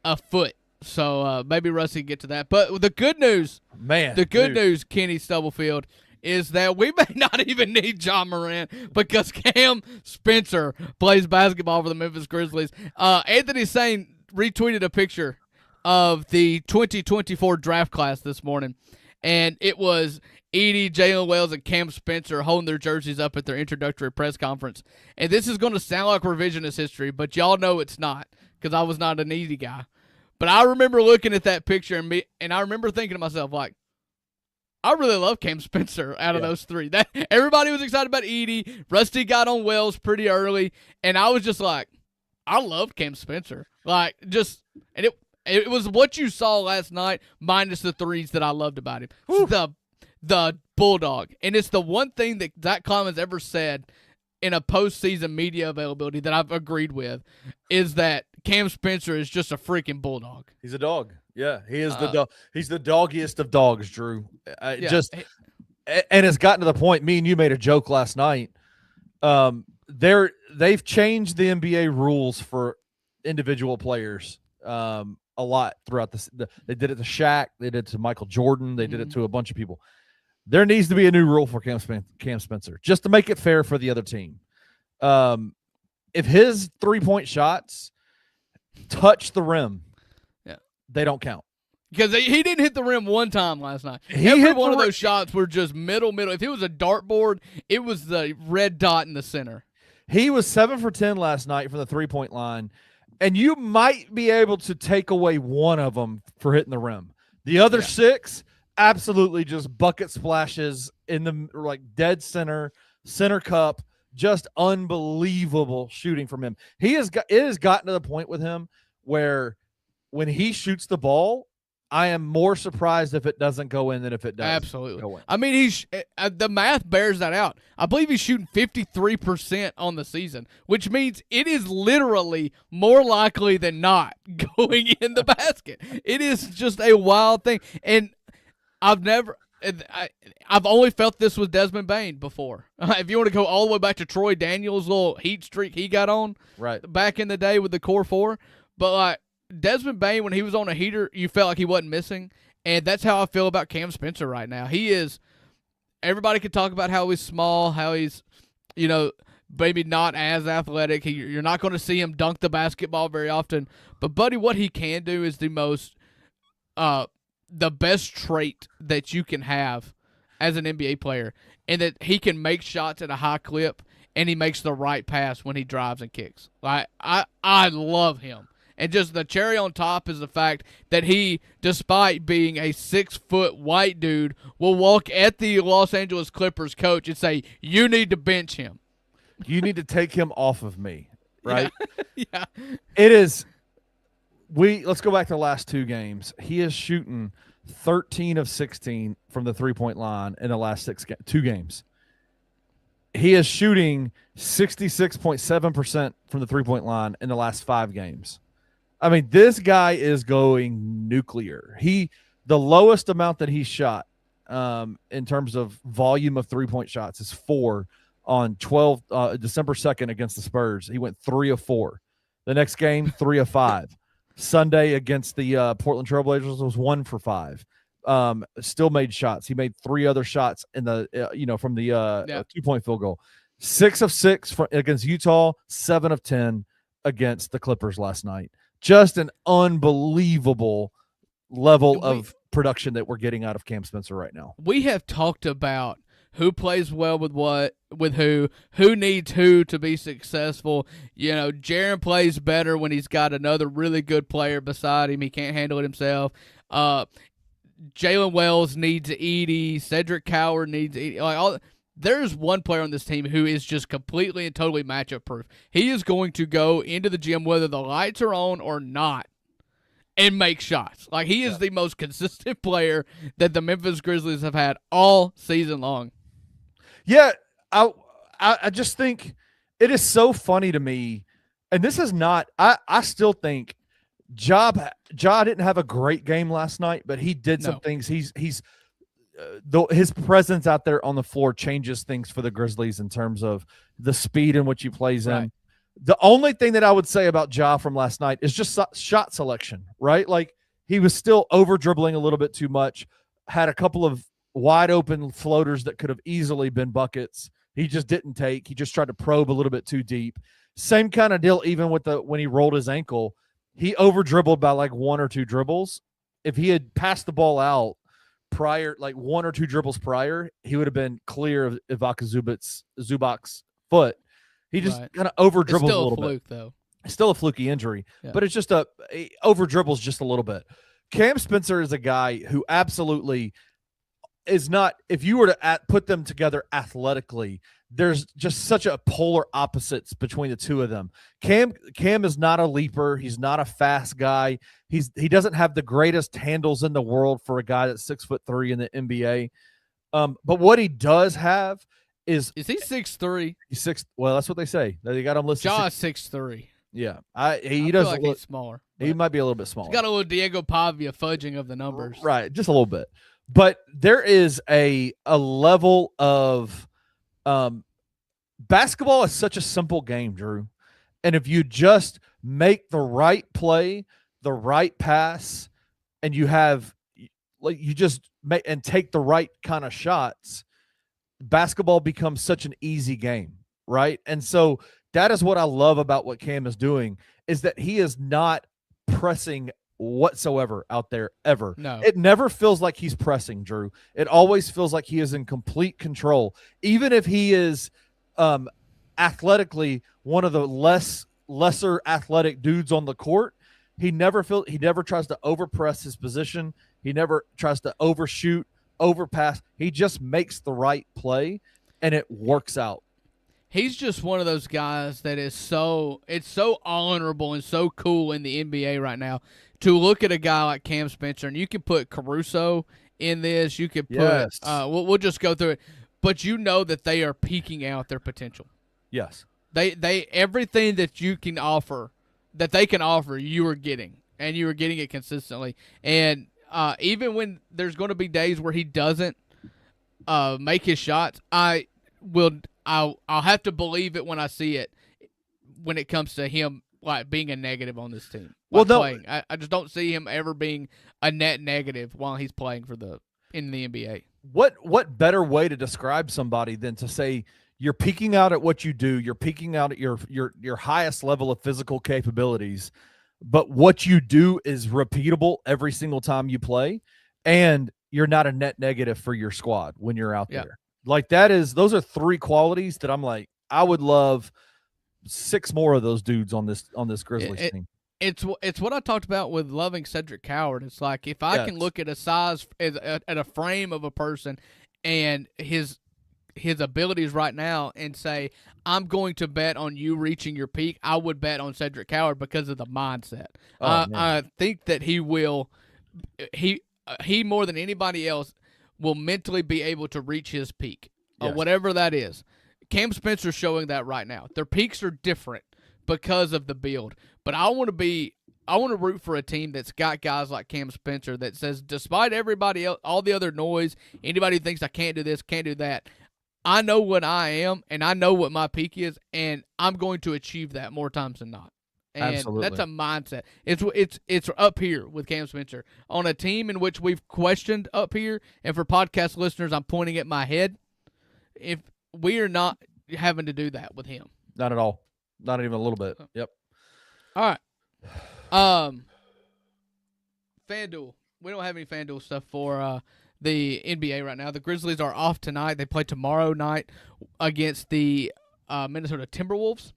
a foot. So maybe Rusty can get to that. But the good news, news, Kenny Stubblefield, is that we may not even need John Moran because Cam Spencer plays basketball for the Memphis Grizzlies. Anthony Sane retweeted a picture of the 2024 draft class this morning, and it was Edey, Jalen Wells, and Cam Spencer holding their jerseys up at their introductory press conference. And this is going to sound like revisionist history, but y'all know it's not because I was not an Edey guy. But I remember looking at that picture and I remember thinking to myself, like, I really love Cam Spencer out of those three. That everybody was excited about Edey. Rusty got on Wells pretty early, and I was just like, I love Cam Spencer. Like, and it was what you saw last night minus the threes that I loved about him. The Bulldog. And it's the one thing that Zach Kleiman's ever said in a postseason media availability that I've agreed with is that Cam Spencer is just a freaking Bulldog. He's a dog. Yeah, he is the dog. He's the doggiest of dogs, Drew. And it's gotten to the point. Me and you made a joke last night. They've changed the NBA rules for individual players a lot throughout they did it to Shaq. They did it to Michael Jordan. They did it to a bunch of people. There needs to be a new rule for Cam Spencer just to make it fair for the other team. If his 3-point shots touch the rim, they don't count. Because he didn't hit the rim one time last night. Every one of those shots were just middle. If it was a dartboard, it was the red dot in the center. He was 7 for 10 last night from the 3-point line, and you might be able to take away one of them for hitting the rim. The other 6, absolutely just bucket splashes in the dead center cup. Just unbelievable shooting from him. It has gotten to the point with him where when he shoots the ball, I am more surprised if it doesn't go in than if it does. Absolutely. Go in. I mean, the math bears that out. I believe he's shooting 53% on the season, which means it is literally more likely than not going in the basket. It is just a wild thing. And I've only felt this with Desmond Bane before. If you want to go all the way back to Troy Daniels' little heat streak he got on back in the day with the Core 4. But, like, Desmond Bane, when he was on a heater, you felt like he wasn't missing. And that's how I feel about Cam Spencer right now. He is – everybody can talk about how he's small, how he's, maybe not as athletic. You're not going to see him dunk the basketball very often. But, buddy, what he can do is the best trait that you can have as an NBA player, and that he can make shots at a high clip, and he makes the right pass when he drives and kicks. I love him. And just the cherry on top is the fact that he, despite being a 6-foot white dude, will walk at the Los Angeles Clippers coach and say, "You need to bench him. You need to take him off of me." Right? Yeah. It is. Let's go back to the last 2 games. He is shooting 13 of 16 from the 3-point line in the last 2 games. He is shooting 66.7% from the 3-point line in the last 5 games. I mean, this guy is going nuclear. The lowest amount that he shot in terms of volume of 3-point shots is 4 on December 2nd against the Spurs. He went 3 of 4. The next game, 3 of 5. Sunday against the Portland Trailblazers was 1 for 5. Still made shots. He made 3 other shots in the from the 2-point field goal. 6 of 6 against Utah. 7 of 10 against the Clippers last night. Just an unbelievable level of production that we're getting out of Cam Spencer right now. We have talked about who plays well with who needs who to be successful. Jaren plays better when he's got another really good player beside him. He can't handle it himself. Jalen Wells needs Edey. Cedric Coward needs Edey. There's one player on this team who is just completely and totally matchup proof. He is going to go into the gym whether the lights are on or not and make shots. Like, he is the most consistent player that the Memphis Grizzlies have had all season long. Yeah, I just think it is so funny to me, and this is not. I still think Ja didn't have a great game last night, but he did some things. His presence out there on the floor changes things for the Grizzlies in terms of the speed in which he plays in. The only thing that I would say about Ja from last night is just shot selection, right? Like, he was still over dribbling a little bit too much, had a couple of wide open floaters that could have easily been buckets. He just didn't take. He just tried to probe a little bit too deep. Same kind of deal even with when he rolled his ankle. He over dribbled by like 1 or 2 dribbles. If he had passed the ball out prior, like 1 or 2 dribbles prior, he would have been clear of Ivica Zubac's foot. He just kind of over dribbles a little bit. Though. It's still a fluky injury, but it's just over dribbles just a little bit. Cam Spencer is a guy who absolutely is not. If you were to put them together athletically, there's just such a polar opposites between the two of them. Cam is not a leaper. He's not a fast guy. He doesn't have the greatest handles in the world for a guy that's 6'3" in the NBA. But what he does have is he 6'3"? He's 6. Well, that's what they say. They got him listed. Ja 6'3". Yeah, he does like he's smaller. He might be a little bit smaller. He's got a little Diego Pavia fudging of the numbers, right? Just a little bit. But there is a level of basketball is such a simple game, Drew. And if you just make the right play, the right pass, and you just make and take the right kind of shots, basketball becomes such an easy game, right? And so that is what I love about what Cam is doing, is that he is not pressing whatsoever out there ever. No. It never feels like he's pressing, Drew. It always feels like he is in complete control. Even if he is athletically one of the lesser athletic dudes on the court, he never tries to overpress his position. He never tries to overshoot, overpass. He just makes the right play and it works out. He's just one of those guys that is so honorable and so cool in the NBA right now to look at a guy like Cam Spencer, and you can put Caruso in this. You could put we'll just go through it, but you know that they are peaking out their potential. Yes, they everything that you can offer, that they can offer, you are getting, and you are getting it consistently. And even when there's going to be days where he doesn't make his shots, I'll have to believe it when I see it, when it comes to him like being a negative on this team. Playing. I just don't see him ever being a net negative while he's playing in the NBA. What better way to describe somebody than to say you're peaking out at what you do, you're peaking out at your highest level of physical capabilities, but what you do is repeatable every single time you play, and you're not a net negative for your squad when you're out there. Like those are 3 qualities that I'm like, I would love 6 more of those dudes on this Grizzlies team. It's what I talked about with loving Cedric Coward. It's like, if I can look at a size at a frame of a person and his abilities right now and say, I'm going to bet on you reaching your peak, I would bet on Cedric Coward because of the mindset. I think that he will he more than anybody else will mentally be able to reach his peak, whatever that is. Cam Spencer's showing that right now. Their peaks are different because of the build. But I want to root for a team that's got guys like Cam Spencer that says, despite everybody else, all the other noise, anybody who thinks I can't do this, can't do that, I know what I am, and I know what my peak is, and I'm going to achieve that more times than not. And absolutely. That's a mindset. It's up here with Cam Spencer on a team in which we've questioned up here. And for podcast listeners, I'm pointing at my head. If we are not having to do that with him, not at all, not even a little bit. Yep. All right. FanDuel. We don't have any FanDuel stuff for the NBA right now. The Grizzlies are off tonight. They play tomorrow night against the Minnesota Timberwolves.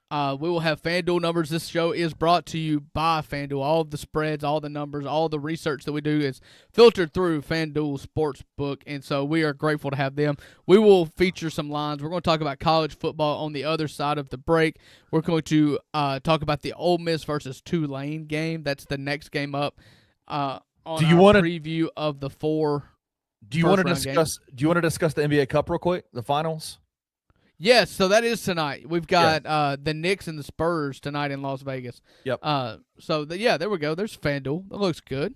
We will have FanDuel numbers. This show is brought to you by FanDuel. All of the spreads, all the numbers, all the research that we do is filtered through FanDuel Sportsbook, and so we are grateful to have them. We will feature some lines. We're going to talk about college football on the other side of the break. We're going to talk about the Ole Miss versus Tulane game. That's the next game up on preview of the 4 Do you want to discuss? Do you want to discuss the NBA Cup real quick? The finals. Yes, so that is tonight. We've got the Knicks and the Spurs tonight in Las Vegas. Yep. There we go. There's FanDuel. That looks good.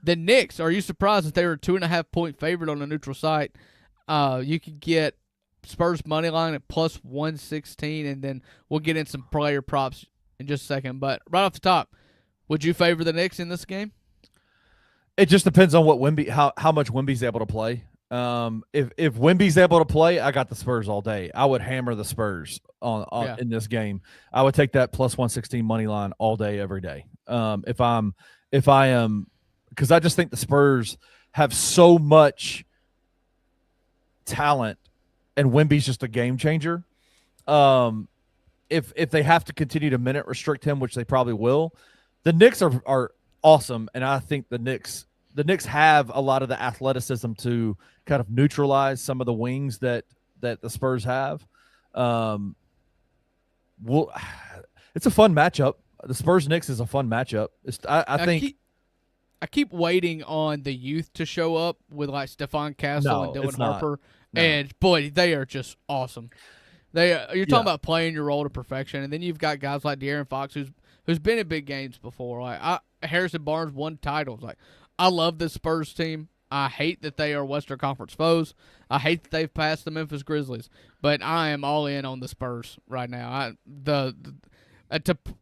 The Knicks, are you surprised that they were a 2.5-point favorite on a neutral site? You could get Spurs money line at plus 116, and then we'll get in some player props in just a second. But right off the top, would you favor the Knicks in this game? It just depends on what how much Wemby's able to play. If Wemby's able to play, I got the Spurs all day. I would hammer the Spurs in this game. I would take that plus 116 money line all day, every day. If I am, because I just think the Spurs have so much talent, and Wemby's just a game changer. If they have to continue to minute restrict him, which they probably will, the Knicks are awesome, and I think the Knicks have a lot of the athleticism to kind of neutralize some of the wings that the Spurs have. It's a fun matchup. The Spurs-Knicks is a fun matchup. I keep waiting on the youth to show up with like Stephon Castle and Dylan Harper, and boy, they are just awesome. You're talking about playing your role to perfection, and then you've got guys like De'Aaron Fox who's been in big games before. Like Harrison Barnes won titles. Like, I love this Spurs team. I hate that they are Western Conference foes. I hate that they've passed the Memphis Grizzlies. But I am all in on the Spurs right now. To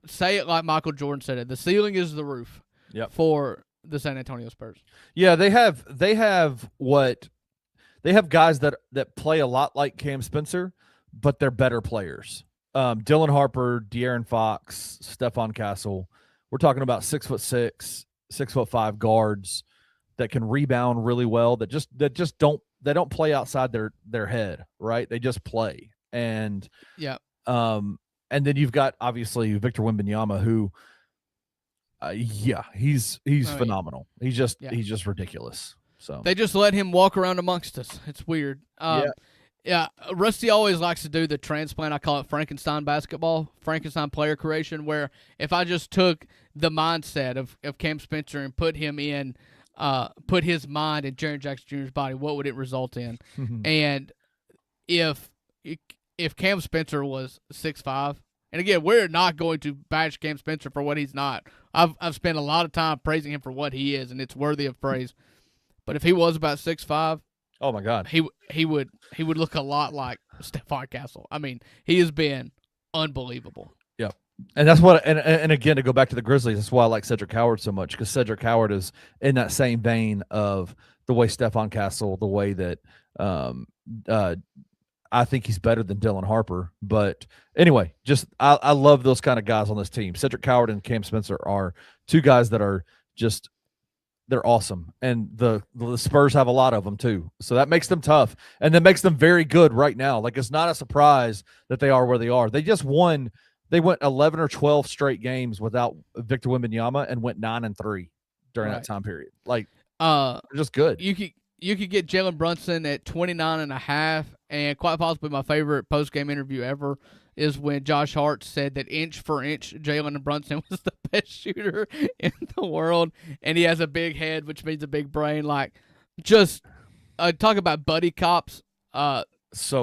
say it like Michael Jordan said it, the ceiling is the roof for the San Antonio Spurs. Yeah, they have guys that play a lot like Cam Spencer, but they're better players. Dylan Harper, De'Aaron Fox, Stephon Castle. We're talking about 6'6", 6'5" guards that can rebound really well. That don't play outside their head, right? They just play. And and then you've got obviously Victor Wembanyama, who, he's phenomenal. He's just ridiculous. So they just let him walk around amongst us. It's weird. Yeah, Rusty always likes to do the transplant. I call it Frankenstein basketball, Frankenstein player creation, where if I just took the mindset of Cam Spencer and put him in, put his mind in Jaren Jackson Jr.'s body, what would it result in? And if Cam Spencer was 6'5", and again, we're not going to bash Cam Spencer for what he's not. I've spent a lot of time praising him for what he is, and it's worthy of praise. But if he was about 6'5", oh my God, he would look a lot like Stephon Castle. I mean, he has been unbelievable. Yeah, and that's what. And again, to go back to the Grizzlies, that's why I like Cedric Howard so much, because Cedric Howard is in that same vein of the way Stephon Castle, the way that I think he's better than Dylan Harper. But anyway, just I love those kind of guys on this team. Cedric Howard and Cam Spencer are two guys that are just. They're awesome, and the Spurs have a lot of them too. So that makes them tough, and that makes them very good right now. Like, it's not a surprise that they are where they are. They just won. They went 11 or 12 straight games without Victor Wembanyama and went 9-3 during that time period. Like, they're just good. You could get Jalen Brunson at 29.5, and quite possibly my favorite post-game interview ever is when Josh Hart said that inch for inch Jalen Brunson was the best shooter in the world, and he has a big head, which means a big brain. Like, just talk about buddy cops. So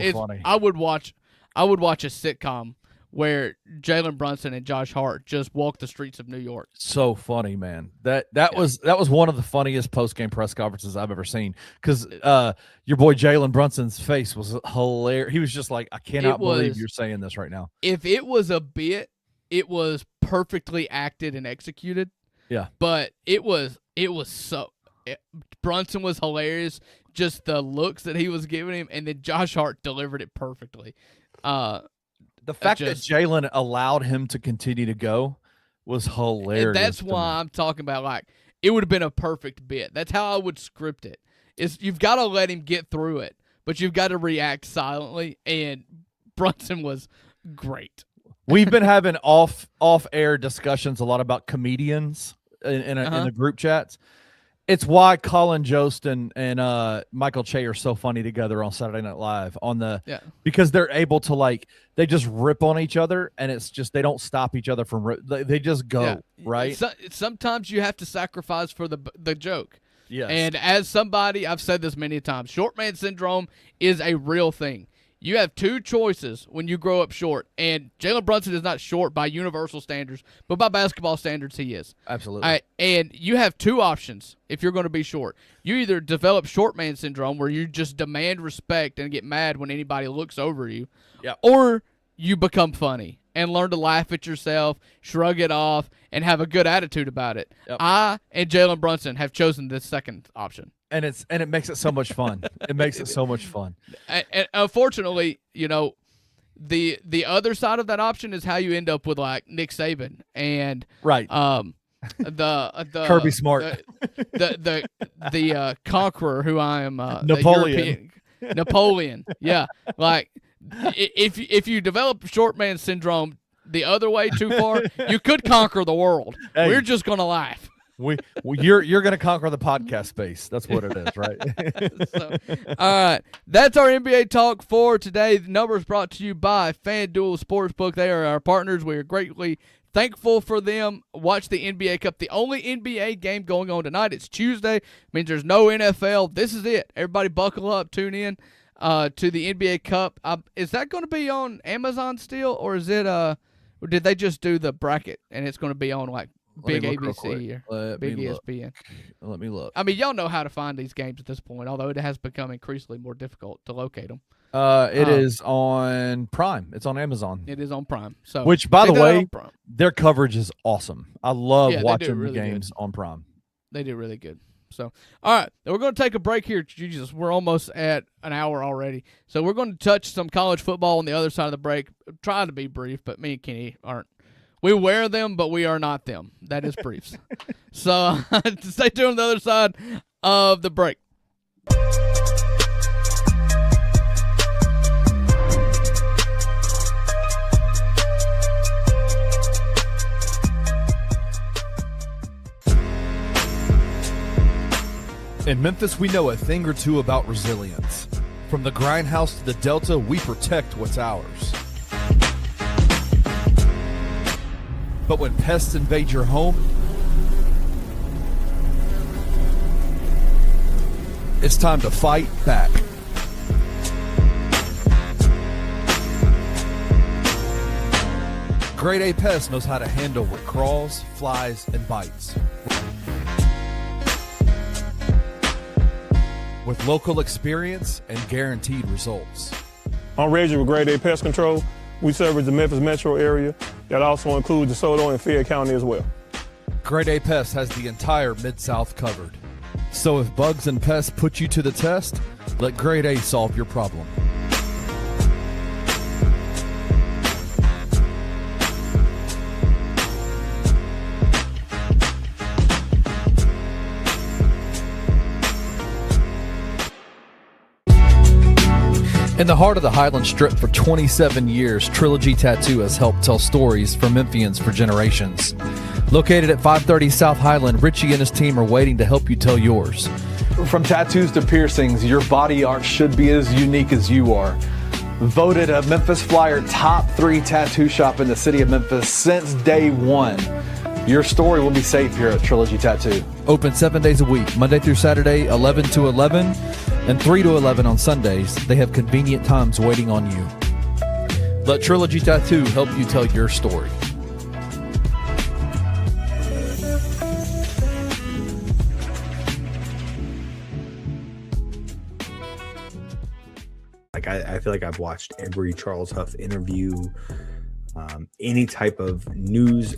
funny. I would watch a sitcom where Jalen Brunson and Josh Hart just walk the streets of New York. So funny, man. That was one of the funniest post-game press conferences I've ever seen, because your boy Jalen Brunson's face was hilarious. He was just like, I cannot believe you're saying this right now. If it was a bit, it was perfectly acted and executed. Yeah. But it was so Brunson was hilarious, just the looks that he was giving him, and then Josh Hart delivered it perfectly. The fact that Jalen allowed him to continue to go was hilarious. And that's why I'm talking about, like, it would have been a perfect bit. That's how I would script it. You've got to let him get through it, but you've got to react silently, and Brunson was great. We've been having off-air discussions a lot about comedians in the group chats. It's why Colin Jost and Michael Che are so funny together on Saturday Night Live because they're able to they just rip on each other, and it's just they don't stop each other from they just go right. Sometimes you have to sacrifice for the joke. Yes. And as somebody, I've said this many times, short man syndrome is a real thing. You have two choices when you grow up short, and Jalen Brunson is not short by universal standards, but by basketball standards, he is. Absolutely. And you have two options if you're going to be short. You either develop short man syndrome, where you just demand respect and get mad when anybody looks over you, or you become funny and learn to laugh at yourself, shrug it off, and have a good attitude about it. Yep. I and Jalen Brunson have chosen this second option. And it makes it so much fun. It makes it so much fun. And unfortunately, the other side of that option is how you end up with Nick Saban and the Kirby Smart, the conqueror who I am, Napoleon. Yeah, if you develop short man syndrome the other way too far, you could conquer the world. Hey. We're just gonna laugh. You're going to conquer the podcast space. That's what it is, right? All right. That's our NBA talk for today. The numbers brought to you by FanDuel Sportsbook. They are our partners. We are greatly thankful for them. Watch the NBA Cup. The only NBA game going on tonight. It's Tuesday. Means there's no NFL. This is it. Everybody buckle up. Tune in to the NBA Cup. Is that going to be on Amazon still, or is it or did they just do the bracket and it's going to be on Big ABC or Big ESPN. Let me look. I mean, y'all know how to find these games at this point, although it has become increasingly more difficult to locate them. It is on Prime. It's on Amazon. It is on Prime. So, which, by the way, their coverage is awesome. I love watching the games on Prime. They do really good. So, all right, we're going to take a break here. Jesus, we're almost at an hour already. So we're going to touch some college football on the other side of the break. Try to be brief, but me and Kenny aren't. We wear them, but we are not them. That is briefs. So stay tuned on the other side of the break. In Memphis, we know a thing or two about resilience. From the grindhouse to the Delta, we protect what's ours. But when pests invade your home, it's time to fight back. Grade A Pest knows how to handle what crawls, flies, and bites. With local experience and guaranteed results. I'm Reggie with Grade A Pest Control. We service the Memphis metro area. That also includes DeSoto and Fayette County as well. Grade A Pest has the entire Mid-South covered. So if bugs and pests put you to the test, let Grade A solve your problem. In the heart of the Highland Strip for 27 years, Trilogy Tattoo has helped tell stories for Memphians for generations. Located at 530 South Highland, Richie and his team are waiting to help you tell yours. From tattoos to piercings, your body art should be as unique as you are. Voted a Memphis Flyer top 3 tattoo shop in the city of Memphis since day one. Your story will be safe here at Trilogy Tattoo. Open 7 days a week, Monday through Saturday, 11 to 11, and 3 to 11 on Sundays. They have convenient times waiting on you. Let Trilogy Tattoo help you tell your story. I feel like I've watched every Charles Huff interview, any type of news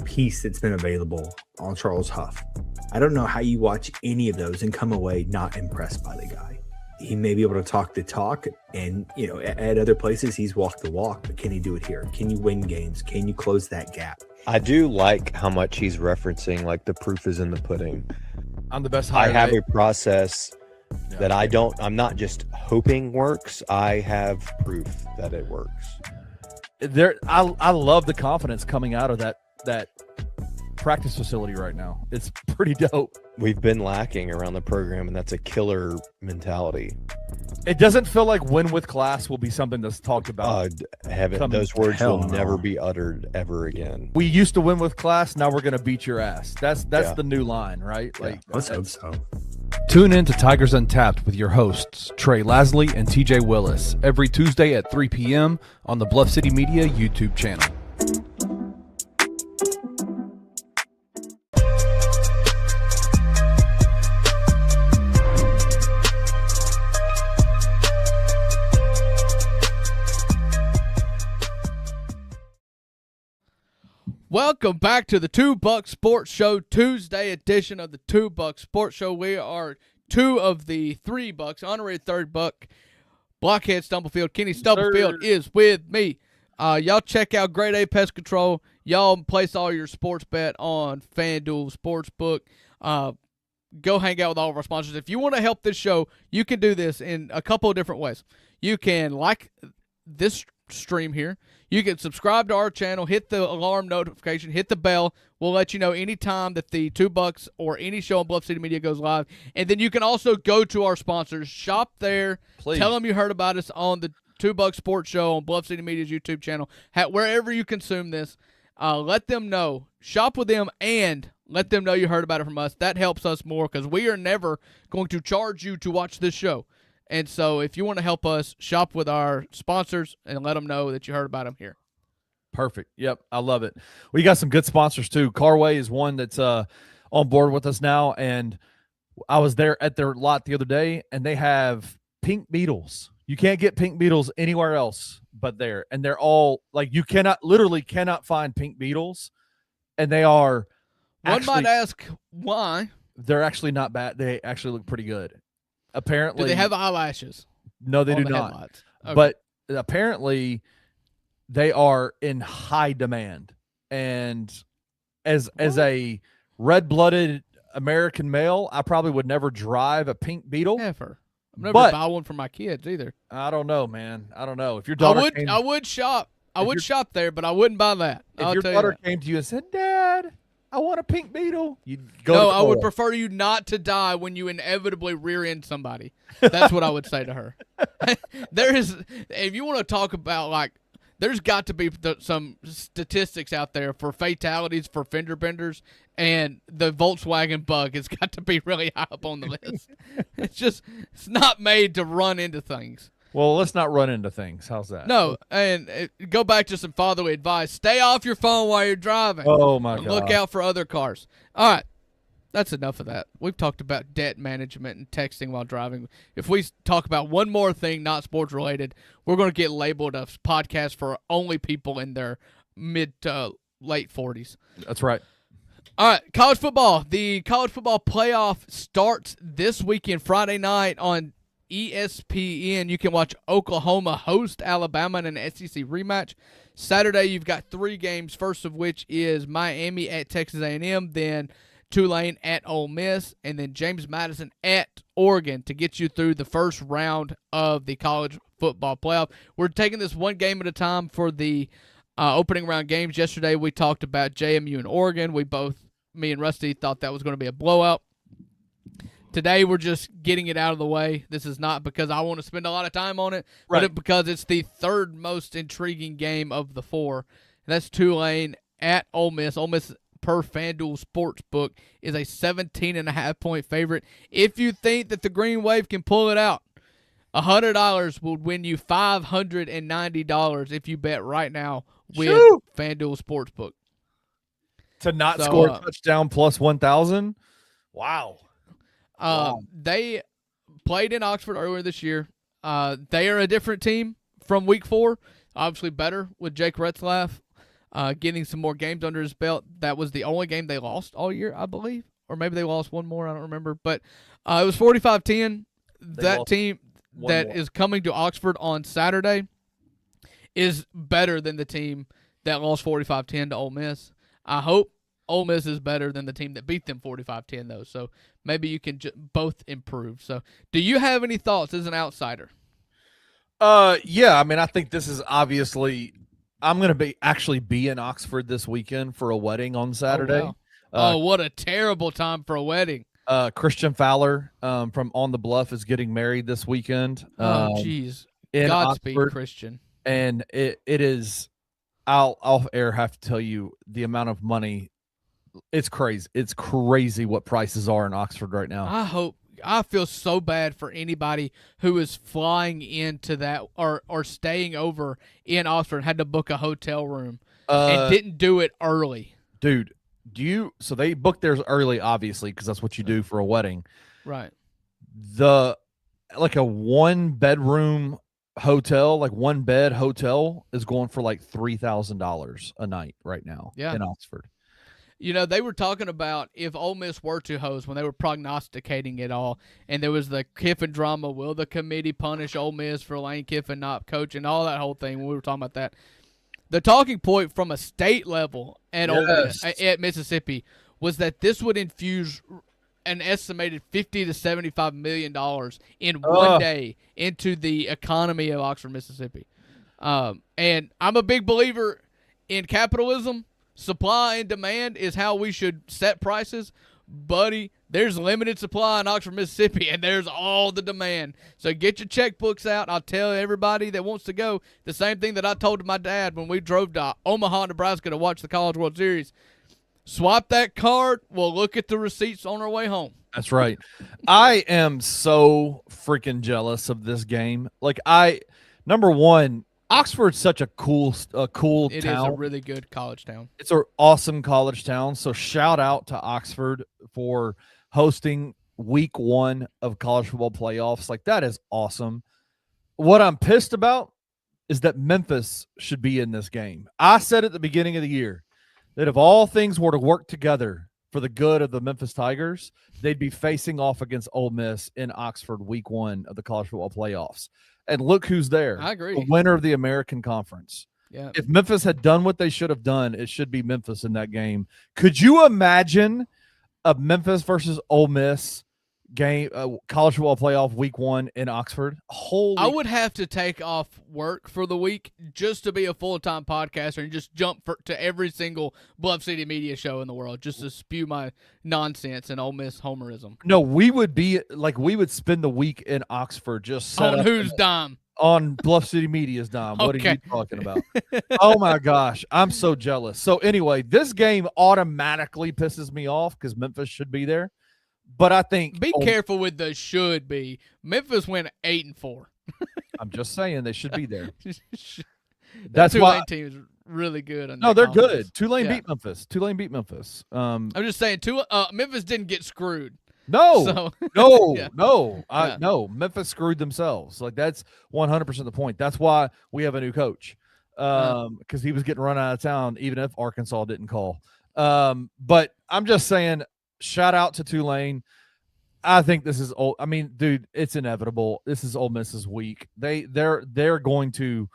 piece that's been available on Charles Huff. I don't know how you watch any of those and come away not impressed by the guy. He may be able to talk the talk, and at other places he's walked the walk, but can he do it here? Can you win games? Can you close that gap? I do like how much he's referencing, like the proof is in the pudding. I'm the best hire. I have a process that I'm not just hoping works. I have proof that it works. I love the confidence coming out of that practice facility right now. It's pretty dope. We've been lacking around the program, and that's a killer mentality. It doesn't feel like win with class will be something that's talked about. Those words will never be uttered ever again. We used to win with class. Now we're going to beat your ass. That's the new line, right? Yeah, let's hope so. Tune in to Tigers Untapped with your hosts, Trey Lasley and TJ Willis, every Tuesday at 3 p.m. on the Bluff City Media YouTube channel. Welcome back to the $2 Sports Show, Tuesday edition of the $2 Sports Show. We are two of the $3, honorary third buck. Blockhead Stumblefield, Kenny Stumblefield is with me. Y'all check out Grade A Pest Control. Y'all place all your sports bet on FanDuel Sportsbook. Go hang out with all of our sponsors. If you want to help this show, you can do this in a couple of different ways. You can like this stream here. You can subscribe to our channel, hit the alarm notification, hit the bell. We'll let you know anytime that the $2 or any show on Bluff City Media goes live. And then you can also go to our sponsors, shop there, Please. Tell them you heard about us on the $2 Sports Show on Bluff City Media's YouTube channel. Wherever you consume this, let them know. Shop with them and let them know you heard about it from us. That helps us more because we are never going to charge you to watch this show. And so if you want to help us, shop with our sponsors and let them know that you heard about them here. Perfect. Yep. I love it. We got some good sponsors too. Carway is one that's on board with us now. And I was there at their lot the other day and they have pink beetles. You can't get pink beetles anywhere else but there. And they're all like, you literally cannot find pink beetles. And they are One might ask why. They're actually not bad. They actually look pretty good. Apparently, do they have eyelashes? No, they do not. Okay. But apparently, they are in high demand. And as a red-blooded American male, I probably would never drive a pink beetle. Never. I've never buy one for my kids either. I don't know, man. I don't know. If your daughter I would shop. I would shop there, but I wouldn't buy that. If your daughter came to you and said, "Dad, I want a pink beetle," you'd go. No, I would prefer you not to die when you inevitably rear end somebody. That's what I would say to her. If you want to talk about there's got to be some statistics out there for fatalities for fender benders, and the Volkswagen Bug has got to be really high up on the list. It's not made to run into things. Well, let's not run into things. How's that? No, and go back to some fatherly advice. Stay off your phone while you're driving. Oh, my God. Look out for other cars. All right. That's enough of that. We've talked about debt management and texting while driving. If we talk about one more thing not sports related, we're going to get labeled a podcast for only people in their mid to late 40s. That's right. All right, college football. The college football playoff starts this weekend, Friday night on ESPN. You can watch Oklahoma host Alabama in an SEC rematch. Saturday, you've got 3 games, first of which is Miami at Texas A&M, then Tulane at Ole Miss, and then James Madison at Oregon to get you through the first round of the college football playoff. We're taking this one game at a time for the opening round games. Yesterday we talked about JMU and Oregon. Me and Rusty, thought that was going to be a blowout. Today we're just getting it out of the way. This is not because I want to spend a lot of time on it, but because it's the third most intriguing game of the 4. And that's Tulane at Ole Miss. Ole Miss, per FanDuel Sportsbook, is a 17.5-point favorite. If you think that the Green Wave can pull it out, $100 will win you $590 if you bet right now with FanDuel Sportsbook. To not score a touchdown plus 1,000? Wow. They played in Oxford earlier this year. They are a different team from week 4. Obviously better with Jake Retzlaff getting some more games under his belt. That was the only game they lost all year, I believe. Or maybe they lost one more. I don't remember. But it was 45-10. That team that is coming to Oxford on Saturday is better than the team that lost 45-10 to Ole Miss. I hope Ole Miss is better than the team that beat them 45-10, though. So maybe you can both improve. So do you have any thoughts as an outsider? Yeah. I mean, I think this is obviously I'm going to actually be in Oxford this weekend for a wedding on Saturday. Oh, wow. What a terrible time for a wedding. Christian Fowler from On the Bluff is getting married this weekend. Jeez. Godspeed, Christian. And it is, I'll off air have to tell you the amount of money. It's crazy. It's crazy what prices are in Oxford right now. I feel so bad for anybody who is flying into that or staying over in Oxford and had to book a hotel room and didn't do it early. Dude, so they booked theirs early, obviously, because that's what you do for a wedding. Right. Like a 1-bedroom hotel, like 1-bed hotel is going for like $3,000 a night right now in Oxford. You know, they were talking about if Ole Miss were to host when they were prognosticating it all, and there was the Kiffin drama, will the committee punish Ole Miss for Lane Kiffin not coaching, all that whole thing when we were talking about that. The talking point from a state level at Ole Miss, at Mississippi, was that this would infuse an estimated $50 to $75 million in one day into the economy of Oxford, Mississippi. And I'm a big believer in capitalism. Supply and demand is how we should set prices. Buddy, there's limited supply in Oxford, Mississippi, and there's all the demand. So get your checkbooks out. I'll tell everybody that wants to go the same thing that I told my dad when we drove to Omaha, Nebraska to watch the College World Series. Swipe that card. We'll look at the receipts on our way home. That's right. I am so freaking jealous of this game. Like, number one, Oxford's such a cool town. It is a really good college town. It's an awesome college town. So shout out to Oxford for hosting week 1 of college football playoffs. Like, that is awesome. What I'm pissed about is that Memphis should be in this game. I said at the beginning of the year that if all things were to work together for the good of the Memphis Tigers, they'd be facing off against Ole Miss in Oxford week 1 of the college football playoffs. And look who's there. I agree. The winner of the American Conference. Yeah. If Memphis had done what they should have done, it should be Memphis in that game. Could you imagine a Memphis versus Ole Miss game, college football playoff week 1 in Oxford? I would have to take off work for the week just to be a full-time podcaster and just jump to every single Bluff City media show in the world just to spew my nonsense and Ole Miss homerism. No, we would spend the week in Oxford just set on up whose dime? On Bluff City Media's dime. What Okay. are you talking about? Oh my gosh, I'm so jealous. So anyway, this game automatically pisses me off because Memphis should be there. But I think be careful with the should be. Memphis went 8-4. I'm just saying they should be there. That's why team is really good. No, they're good. Tulane beat Memphis. I'm just saying, Memphis didn't get screwed. No, yeah. No. Memphis screwed themselves. Like, that's 100% the point. That's why we have a new coach, because he was getting run out of town, even if Arkansas didn't call. But I'm just saying, shout out to Tulane. I think this is old. I mean, dude, it's inevitable. This is Ole Miss's week. They're going to.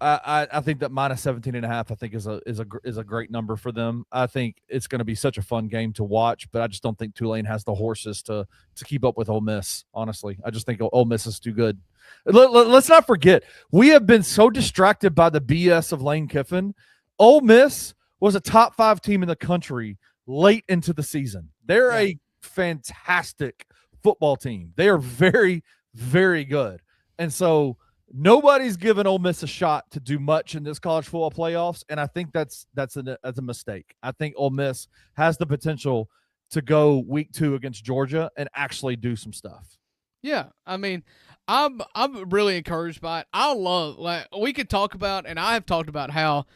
I think that minus 17.5, I think is a great number for them. I think it's going to be such a fun game to watch, but I just don't think Tulane has the horses to keep up with Ole Miss. Honestly, I just think Ole Miss is too good. Let's not forget, we have been so distracted by the BS of Lane Kiffin. Ole Miss was a top 5 team in the country late into the season. They're a fantastic football team. They are very, very good, and so. Nobody's given Ole Miss a shot to do much in this college football playoffs, and I think that's a mistake. I think Ole Miss has the potential to go week 2 against Georgia and actually do some stuff. Yeah, I mean, I'm really encouraged by it. I love, like, we could talk about, and I have talked about how,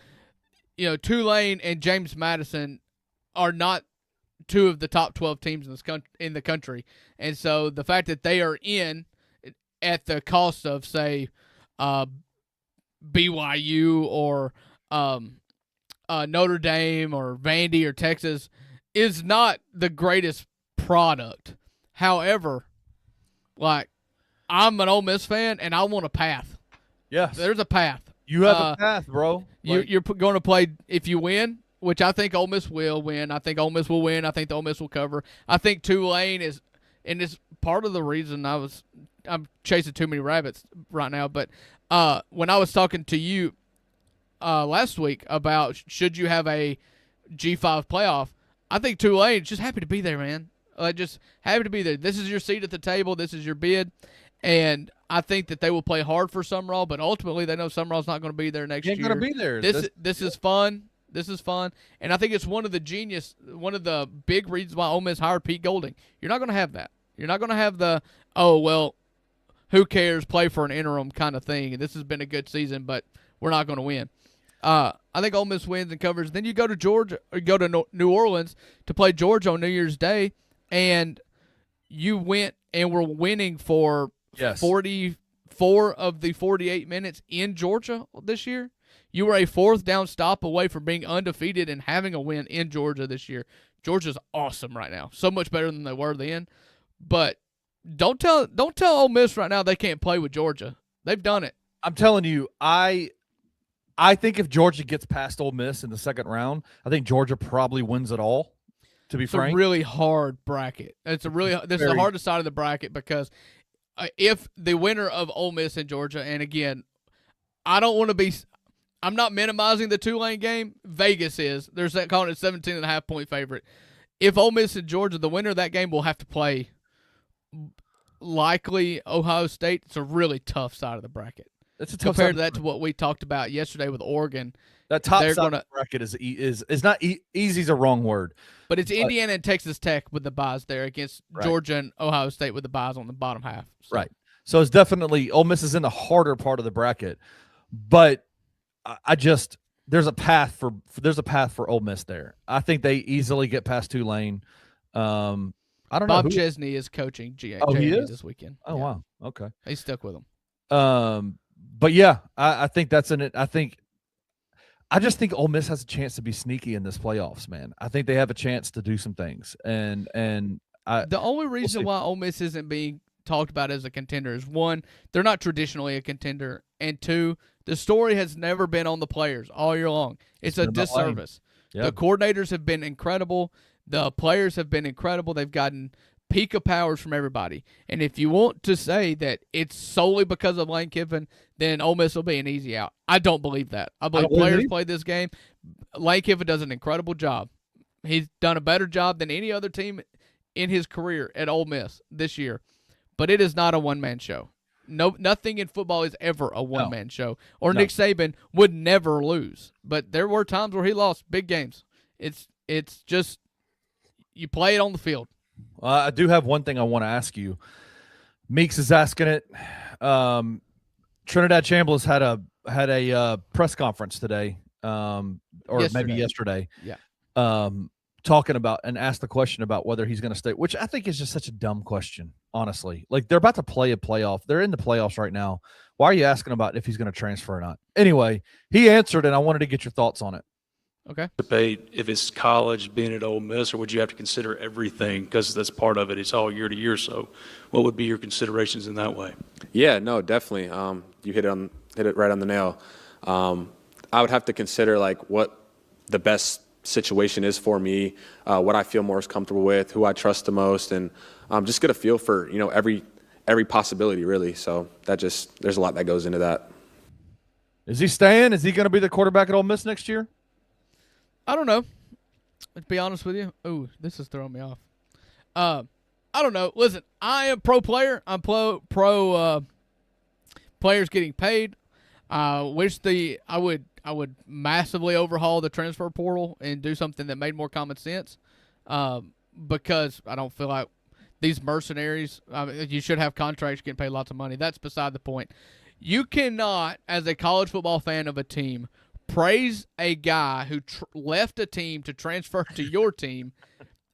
Tulane and James Madison are not 2 of the top 12 teams in the country, and so the fact that they are in at the cost of, say, BYU or Notre Dame or Vandy or Texas is not the greatest product. However, like, I'm an Ole Miss fan and I want a path. Yes. There's a path. You have a path, bro. You're going to play, if you win, which I think Ole Miss will win. I think Ole Miss will win. I think the Ole Miss will cover. I think Tulane is, and it's part of the reason I'm chasing too many rabbits right now, but when I was talking to you last week about should you have a G5 playoff. I think Tulane's just happy to be there, man. Just happy to be there. This is your seat at the table. This is your bid. And I think that they will play hard for Sumrall, but ultimately they know Sumrall's not going to be there next year. Ain't going to be there. This is fun. This is fun. And I think it's one of the big reasons why Ole Miss hired Pete Golding. You're not going to have that. You're not going to have the, oh, well, who cares, play for an interim kind of thing. And this has been a good season, but we're not going to win. I think Ole Miss wins and covers. Then you go to Georgia, or go to New Orleans to play Georgia on New Year's Day, and you went and were winning for 44 of the 48 minutes in Georgia this year. You were a fourth down stop away from being undefeated and having a win in Georgia this year. Georgia's awesome right now, so much better than they were then. But don't tell Ole Miss right now they can't play with Georgia. They've done it. I'm telling you, I think if Georgia gets past Ole Miss in the second round, I think Georgia probably wins it all. To be frank, it's a really hard bracket. This is the hardest side of the bracket because if the winner of Ole Miss and Georgia, and again, I'm not minimizing the Tulane game. Vegas is. They're calling it 17.5 point favorite. If Ole Miss and Georgia, the winner of that game will have to play likely Ohio State. It's a really tough side of the bracket. It's a tough compared to that to what we talked about yesterday with Oregon. That top side of the bracket is not easy is a wrong word. But it's Indiana and Texas Tech with the buys there against Georgia and Ohio State with the buys on the bottom half. So. Right. So it's definitely Ole Miss is in the harder part of the bracket. But there's a path for Ole Miss there. I think they easily get past Tulane. I don't know. Bob Chesney is coaching he is? Is this weekend. Oh, wow. Okay. He's stuck with them. But yeah, I think that's in it. I just think Ole Miss has a chance to be sneaky in this playoffs, man. I think they have a chance to do some things. And the only reason why Ole Miss isn't being talked about as a contender is, one, they're not traditionally a contender, and two, the story has never been on the players all year long. It's a disservice. Yep. The coordinators have been incredible. The players have been incredible. They've gotten peak of powers from everybody. And if you want to say that it's solely because of Lane Kiffin, then Ole Miss will be an easy out. I don't believe that. I believe players play this game. Lane Kiffin does an incredible job. He's done a better job than any other team in his career at Ole Miss this year. But it is not a one-man show. Nothing in football is ever a one-man show. Or Nick Saban would never lose. But there were times where he lost big games. It's just you play it on the field. I do have one thing I want to ask you. Meeks is asking it. Trinidad Chambliss had a press conference today, maybe yesterday. Yeah. Talking about and asked the question about whether he's going to stay, which I think is just such a dumb question, honestly. Like, they're about to play a playoff. They're in the playoffs right now. Why are you asking about if he's going to transfer or not? Anyway, he answered, and I wanted to get your thoughts on it. Okay. Debate if it's college, being at Ole Miss, or would you have to consider everything because that's part of it? It's all year to year. So, what would be your considerations in that way? Yeah, no, definitely. You hit it right on the nail. I would have to consider like what the best situation is for me, what I feel most comfortable with, who I trust the most, and just get a feel for every possibility really. So there's a lot that goes into that. Is he staying? Is he going to be the quarterback at Ole Miss next year? I don't know. To be honest with you. Ooh, this is throwing me off. I don't know. Listen, I am pro player. I'm pro players getting paid. I would massively overhaul the transfer portal and do something that made more common sense. Because I don't feel like these mercenaries, you should have contracts getting paid lots of money. That's beside the point. You cannot, as a college football fan of a team, praise a guy who left a team to transfer to your team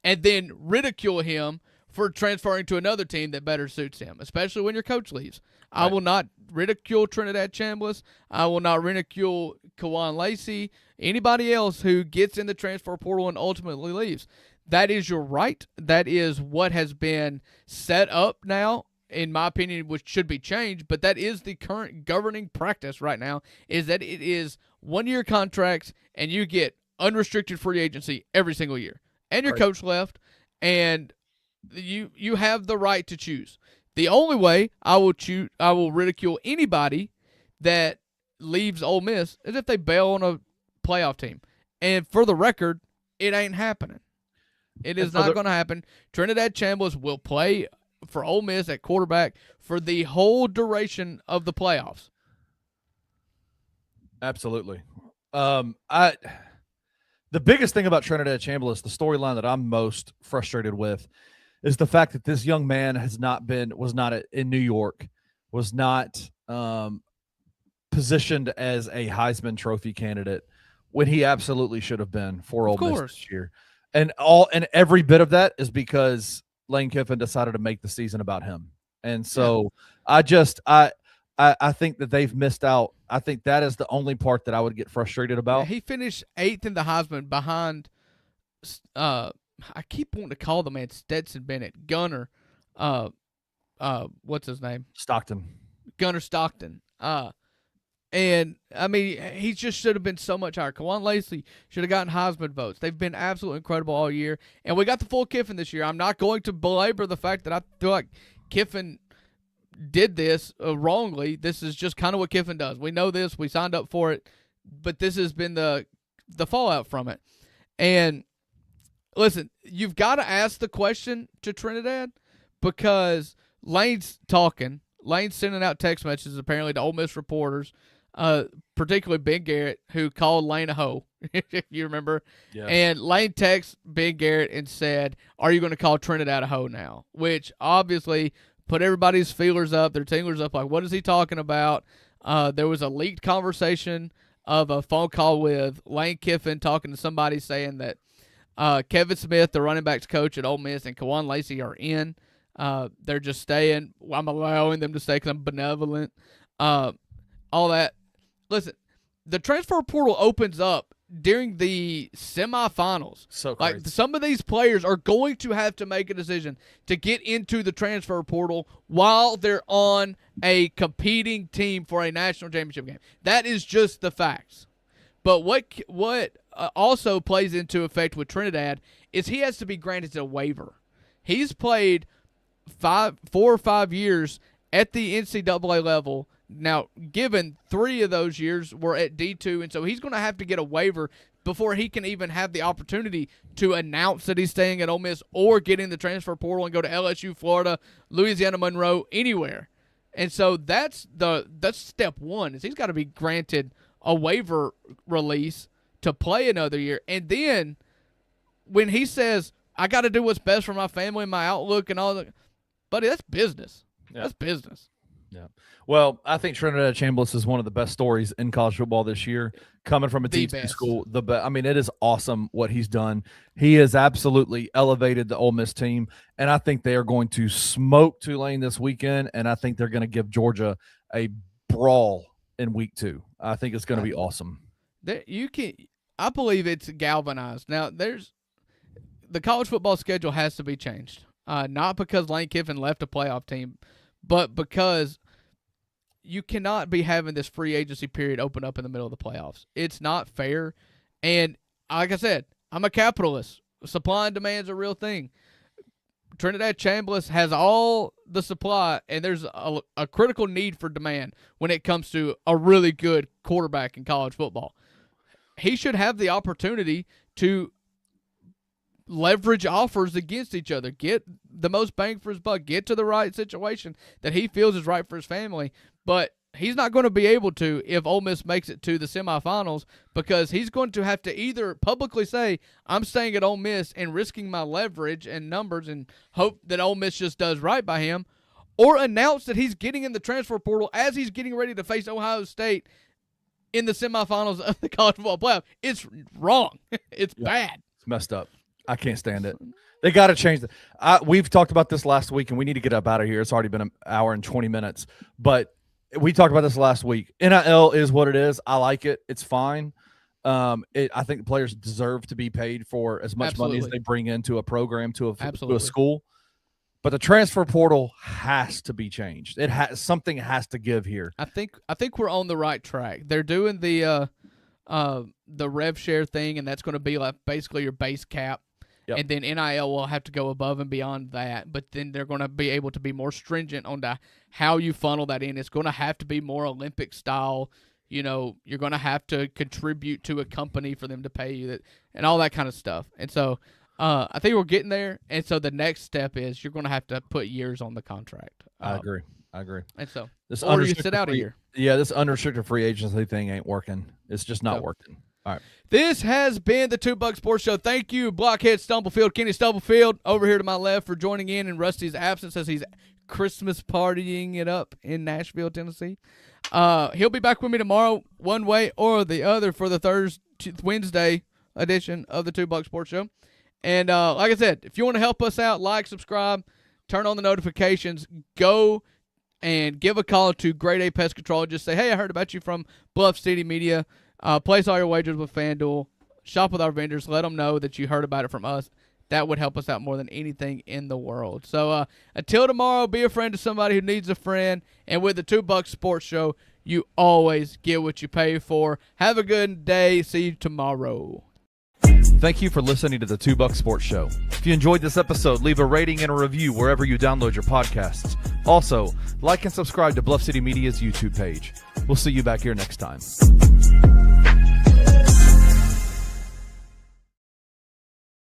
and then ridicule him for transferring to another team that better suits him, especially when your coach leaves. Right. I will not ridicule Trinidad Chambliss. I will not ridicule Kawan Lacey, anybody else who gets in the transfer portal and ultimately leaves. That is your right. That is what has been set up now, in my opinion, which should be changed, but that is the current governing practice right now, is that it is one-year contracts and you get unrestricted free agency every single year. And your coach left, and you have the right to choose. The only way I will ridicule anybody that leaves Ole Miss is if they bail on a playoff team. And for the record, it ain't happening. It is not going to happen. Trinidad Chambliss will play for Ole Miss at quarterback for the whole duration of the playoffs. Absolutely. The biggest thing about Trinidad Chambliss, the storyline that I'm most frustrated with, is the fact that this young man was not in New York, was not positioned as a Heisman Trophy candidate when he absolutely should have been for Ole Miss this year. And every bit of that is because Lane Kiffin decided to make the season about him. And so I think that they've missed out. I think that is the only part that I would get frustrated about. Yeah, he finished 8th in the Heisman behind I keep wanting to call the man Stetson Bennett. Gunner. What's his name? Stockton. Gunner Stockton. And, I mean, he just should have been so much higher. Kawan Lacey should have gotten Heisman votes. They've been absolutely incredible all year. And we got the full Kiffin this year. I'm not going to belabor the fact that I feel like Kiffin did this wrongly. This is just kind of what Kiffin does. We know this. We signed up for it. But this has been the fallout from it. And, listen, you've got to ask the question to Trinidad because Lane's talking. Lane's sending out text messages apparently to Ole Miss reporters, particularly Ben Garrett, who called Lane a hoe, if you remember. Yeah. And Lane texted Ben Garrett and said, "Are you going to call Trinidad a hoe now?" Which obviously put everybody's feelers up, their tinglers up, like, what is he talking about? There was a leaked conversation of a phone call with Lane Kiffin talking to somebody saying that Kevin Smith, the running backs coach at Ole Miss, and Kawan Lacey are in. They're just staying. I'm allowing them to stay because I'm benevolent. All that. Listen, the transfer portal opens up during the semifinals. So crazy. Like, some of these players are going to have to make a decision to get into the transfer portal while they're on a competing team for a national championship game. That is just the facts. But what also plays into effect with Trinidad is he has to be granted a waiver. He's played 4 or 5 years at the NCAA level. Now, given 3 of those years were at D2, and so he's going to have to get a waiver before he can even have the opportunity to announce that he's staying at Ole Miss or get in the transfer portal and go to LSU, Florida, Louisiana Monroe, anywhere. And so that's step one, is he's got to be granted a waiver release to play another year. And then when he says, I got to do what's best for my family and my outlook and all that, buddy, that's business. Yeah. That's business. Yeah. Well, I think Trinidad Chambliss is one of the best stories in college football this year, coming from a D2 school. I mean, it is awesome what he's done. He has absolutely elevated the Ole Miss team, and I think they are going to smoke Tulane this weekend, and I think they're going to give Georgia a brawl in week 2. I think it's going to be awesome. I believe it's galvanized. Now, the college football schedule has to be changed. Not because Lane Kiffin left a playoff team, but because you cannot be having this free agency period open up in the middle of the playoffs. It's not fair. And like I said, I'm a capitalist. Supply and demand is a real thing. Trinidad Chambliss has all the supply, and there's a critical need for demand when it comes to a really good quarterback in college football. He should have the opportunity to leverage offers against each other, get the most bang for his buck, get to the right situation that he feels is right for his family. But he's not going to be able to if Ole Miss makes it to the semifinals, because he's going to have to either publicly say, I'm staying at Ole Miss and risking my leverage and numbers and hope that Ole Miss just does right by him, or announce that he's getting in the transfer portal as he's getting ready to face Ohio State in the semifinals of the college football playoff. It's wrong. It's bad. It's messed up. I can't stand it. They got to change we've talked about this last week, and we need to get up out of here. It's already been an hour and 20 minutes. But we talked about this last week. NIL is what it is. I like it. It's fine. I think the players deserve to be paid for as much money as they bring into a program, to a school. But the transfer portal has to be changed. Something has to give here. I think we're on the right track. They're doing the rev share thing, and that's going to be like basically your base cap. Yep. And then NIL will have to go above and beyond that, but then they're going to be able to be more stringent on how you funnel that in. It's going to have to be more Olympic style. you're going to have to contribute to a company for them to pay you that, and all that kind of stuff. And so I think we're getting there. And so the next step is you're going to have to put years on the contract. I agree. And so or you sit out a year. Yeah, this unrestricted free agency thing ain't working. It's just not working. All right. This has been the 2 Buck Sports Show. Thank you, Blockhead Stumblefield, Kenny Stumblefield, over here to my left for joining in Rusty's absence as he's Christmas partying it up in Nashville, Tennessee. He'll be back with me tomorrow, one way or the other, for the Wednesday edition of the 2 Buck Sports Show. And like I said, if you want to help us out, like, subscribe, turn on the notifications, go and give a call to Grade A Pest Control. Just say, hey, I heard about you from Bluff City Media. Place all your wagers with FanDuel. Shop with our vendors. Let them know that you heard about it from us. That would help us out more than anything in the world. So until tomorrow, be a friend to somebody who needs a friend. And with the 2 Buck Sports Show, you always get what you pay for. Have a good day. See you tomorrow. Thank you for listening to the 2 Buck Sports Show. If you enjoyed this episode, leave a rating and a review wherever you download your podcasts. Also, like and subscribe to Bluff City Media's YouTube page. We'll see you back here next time.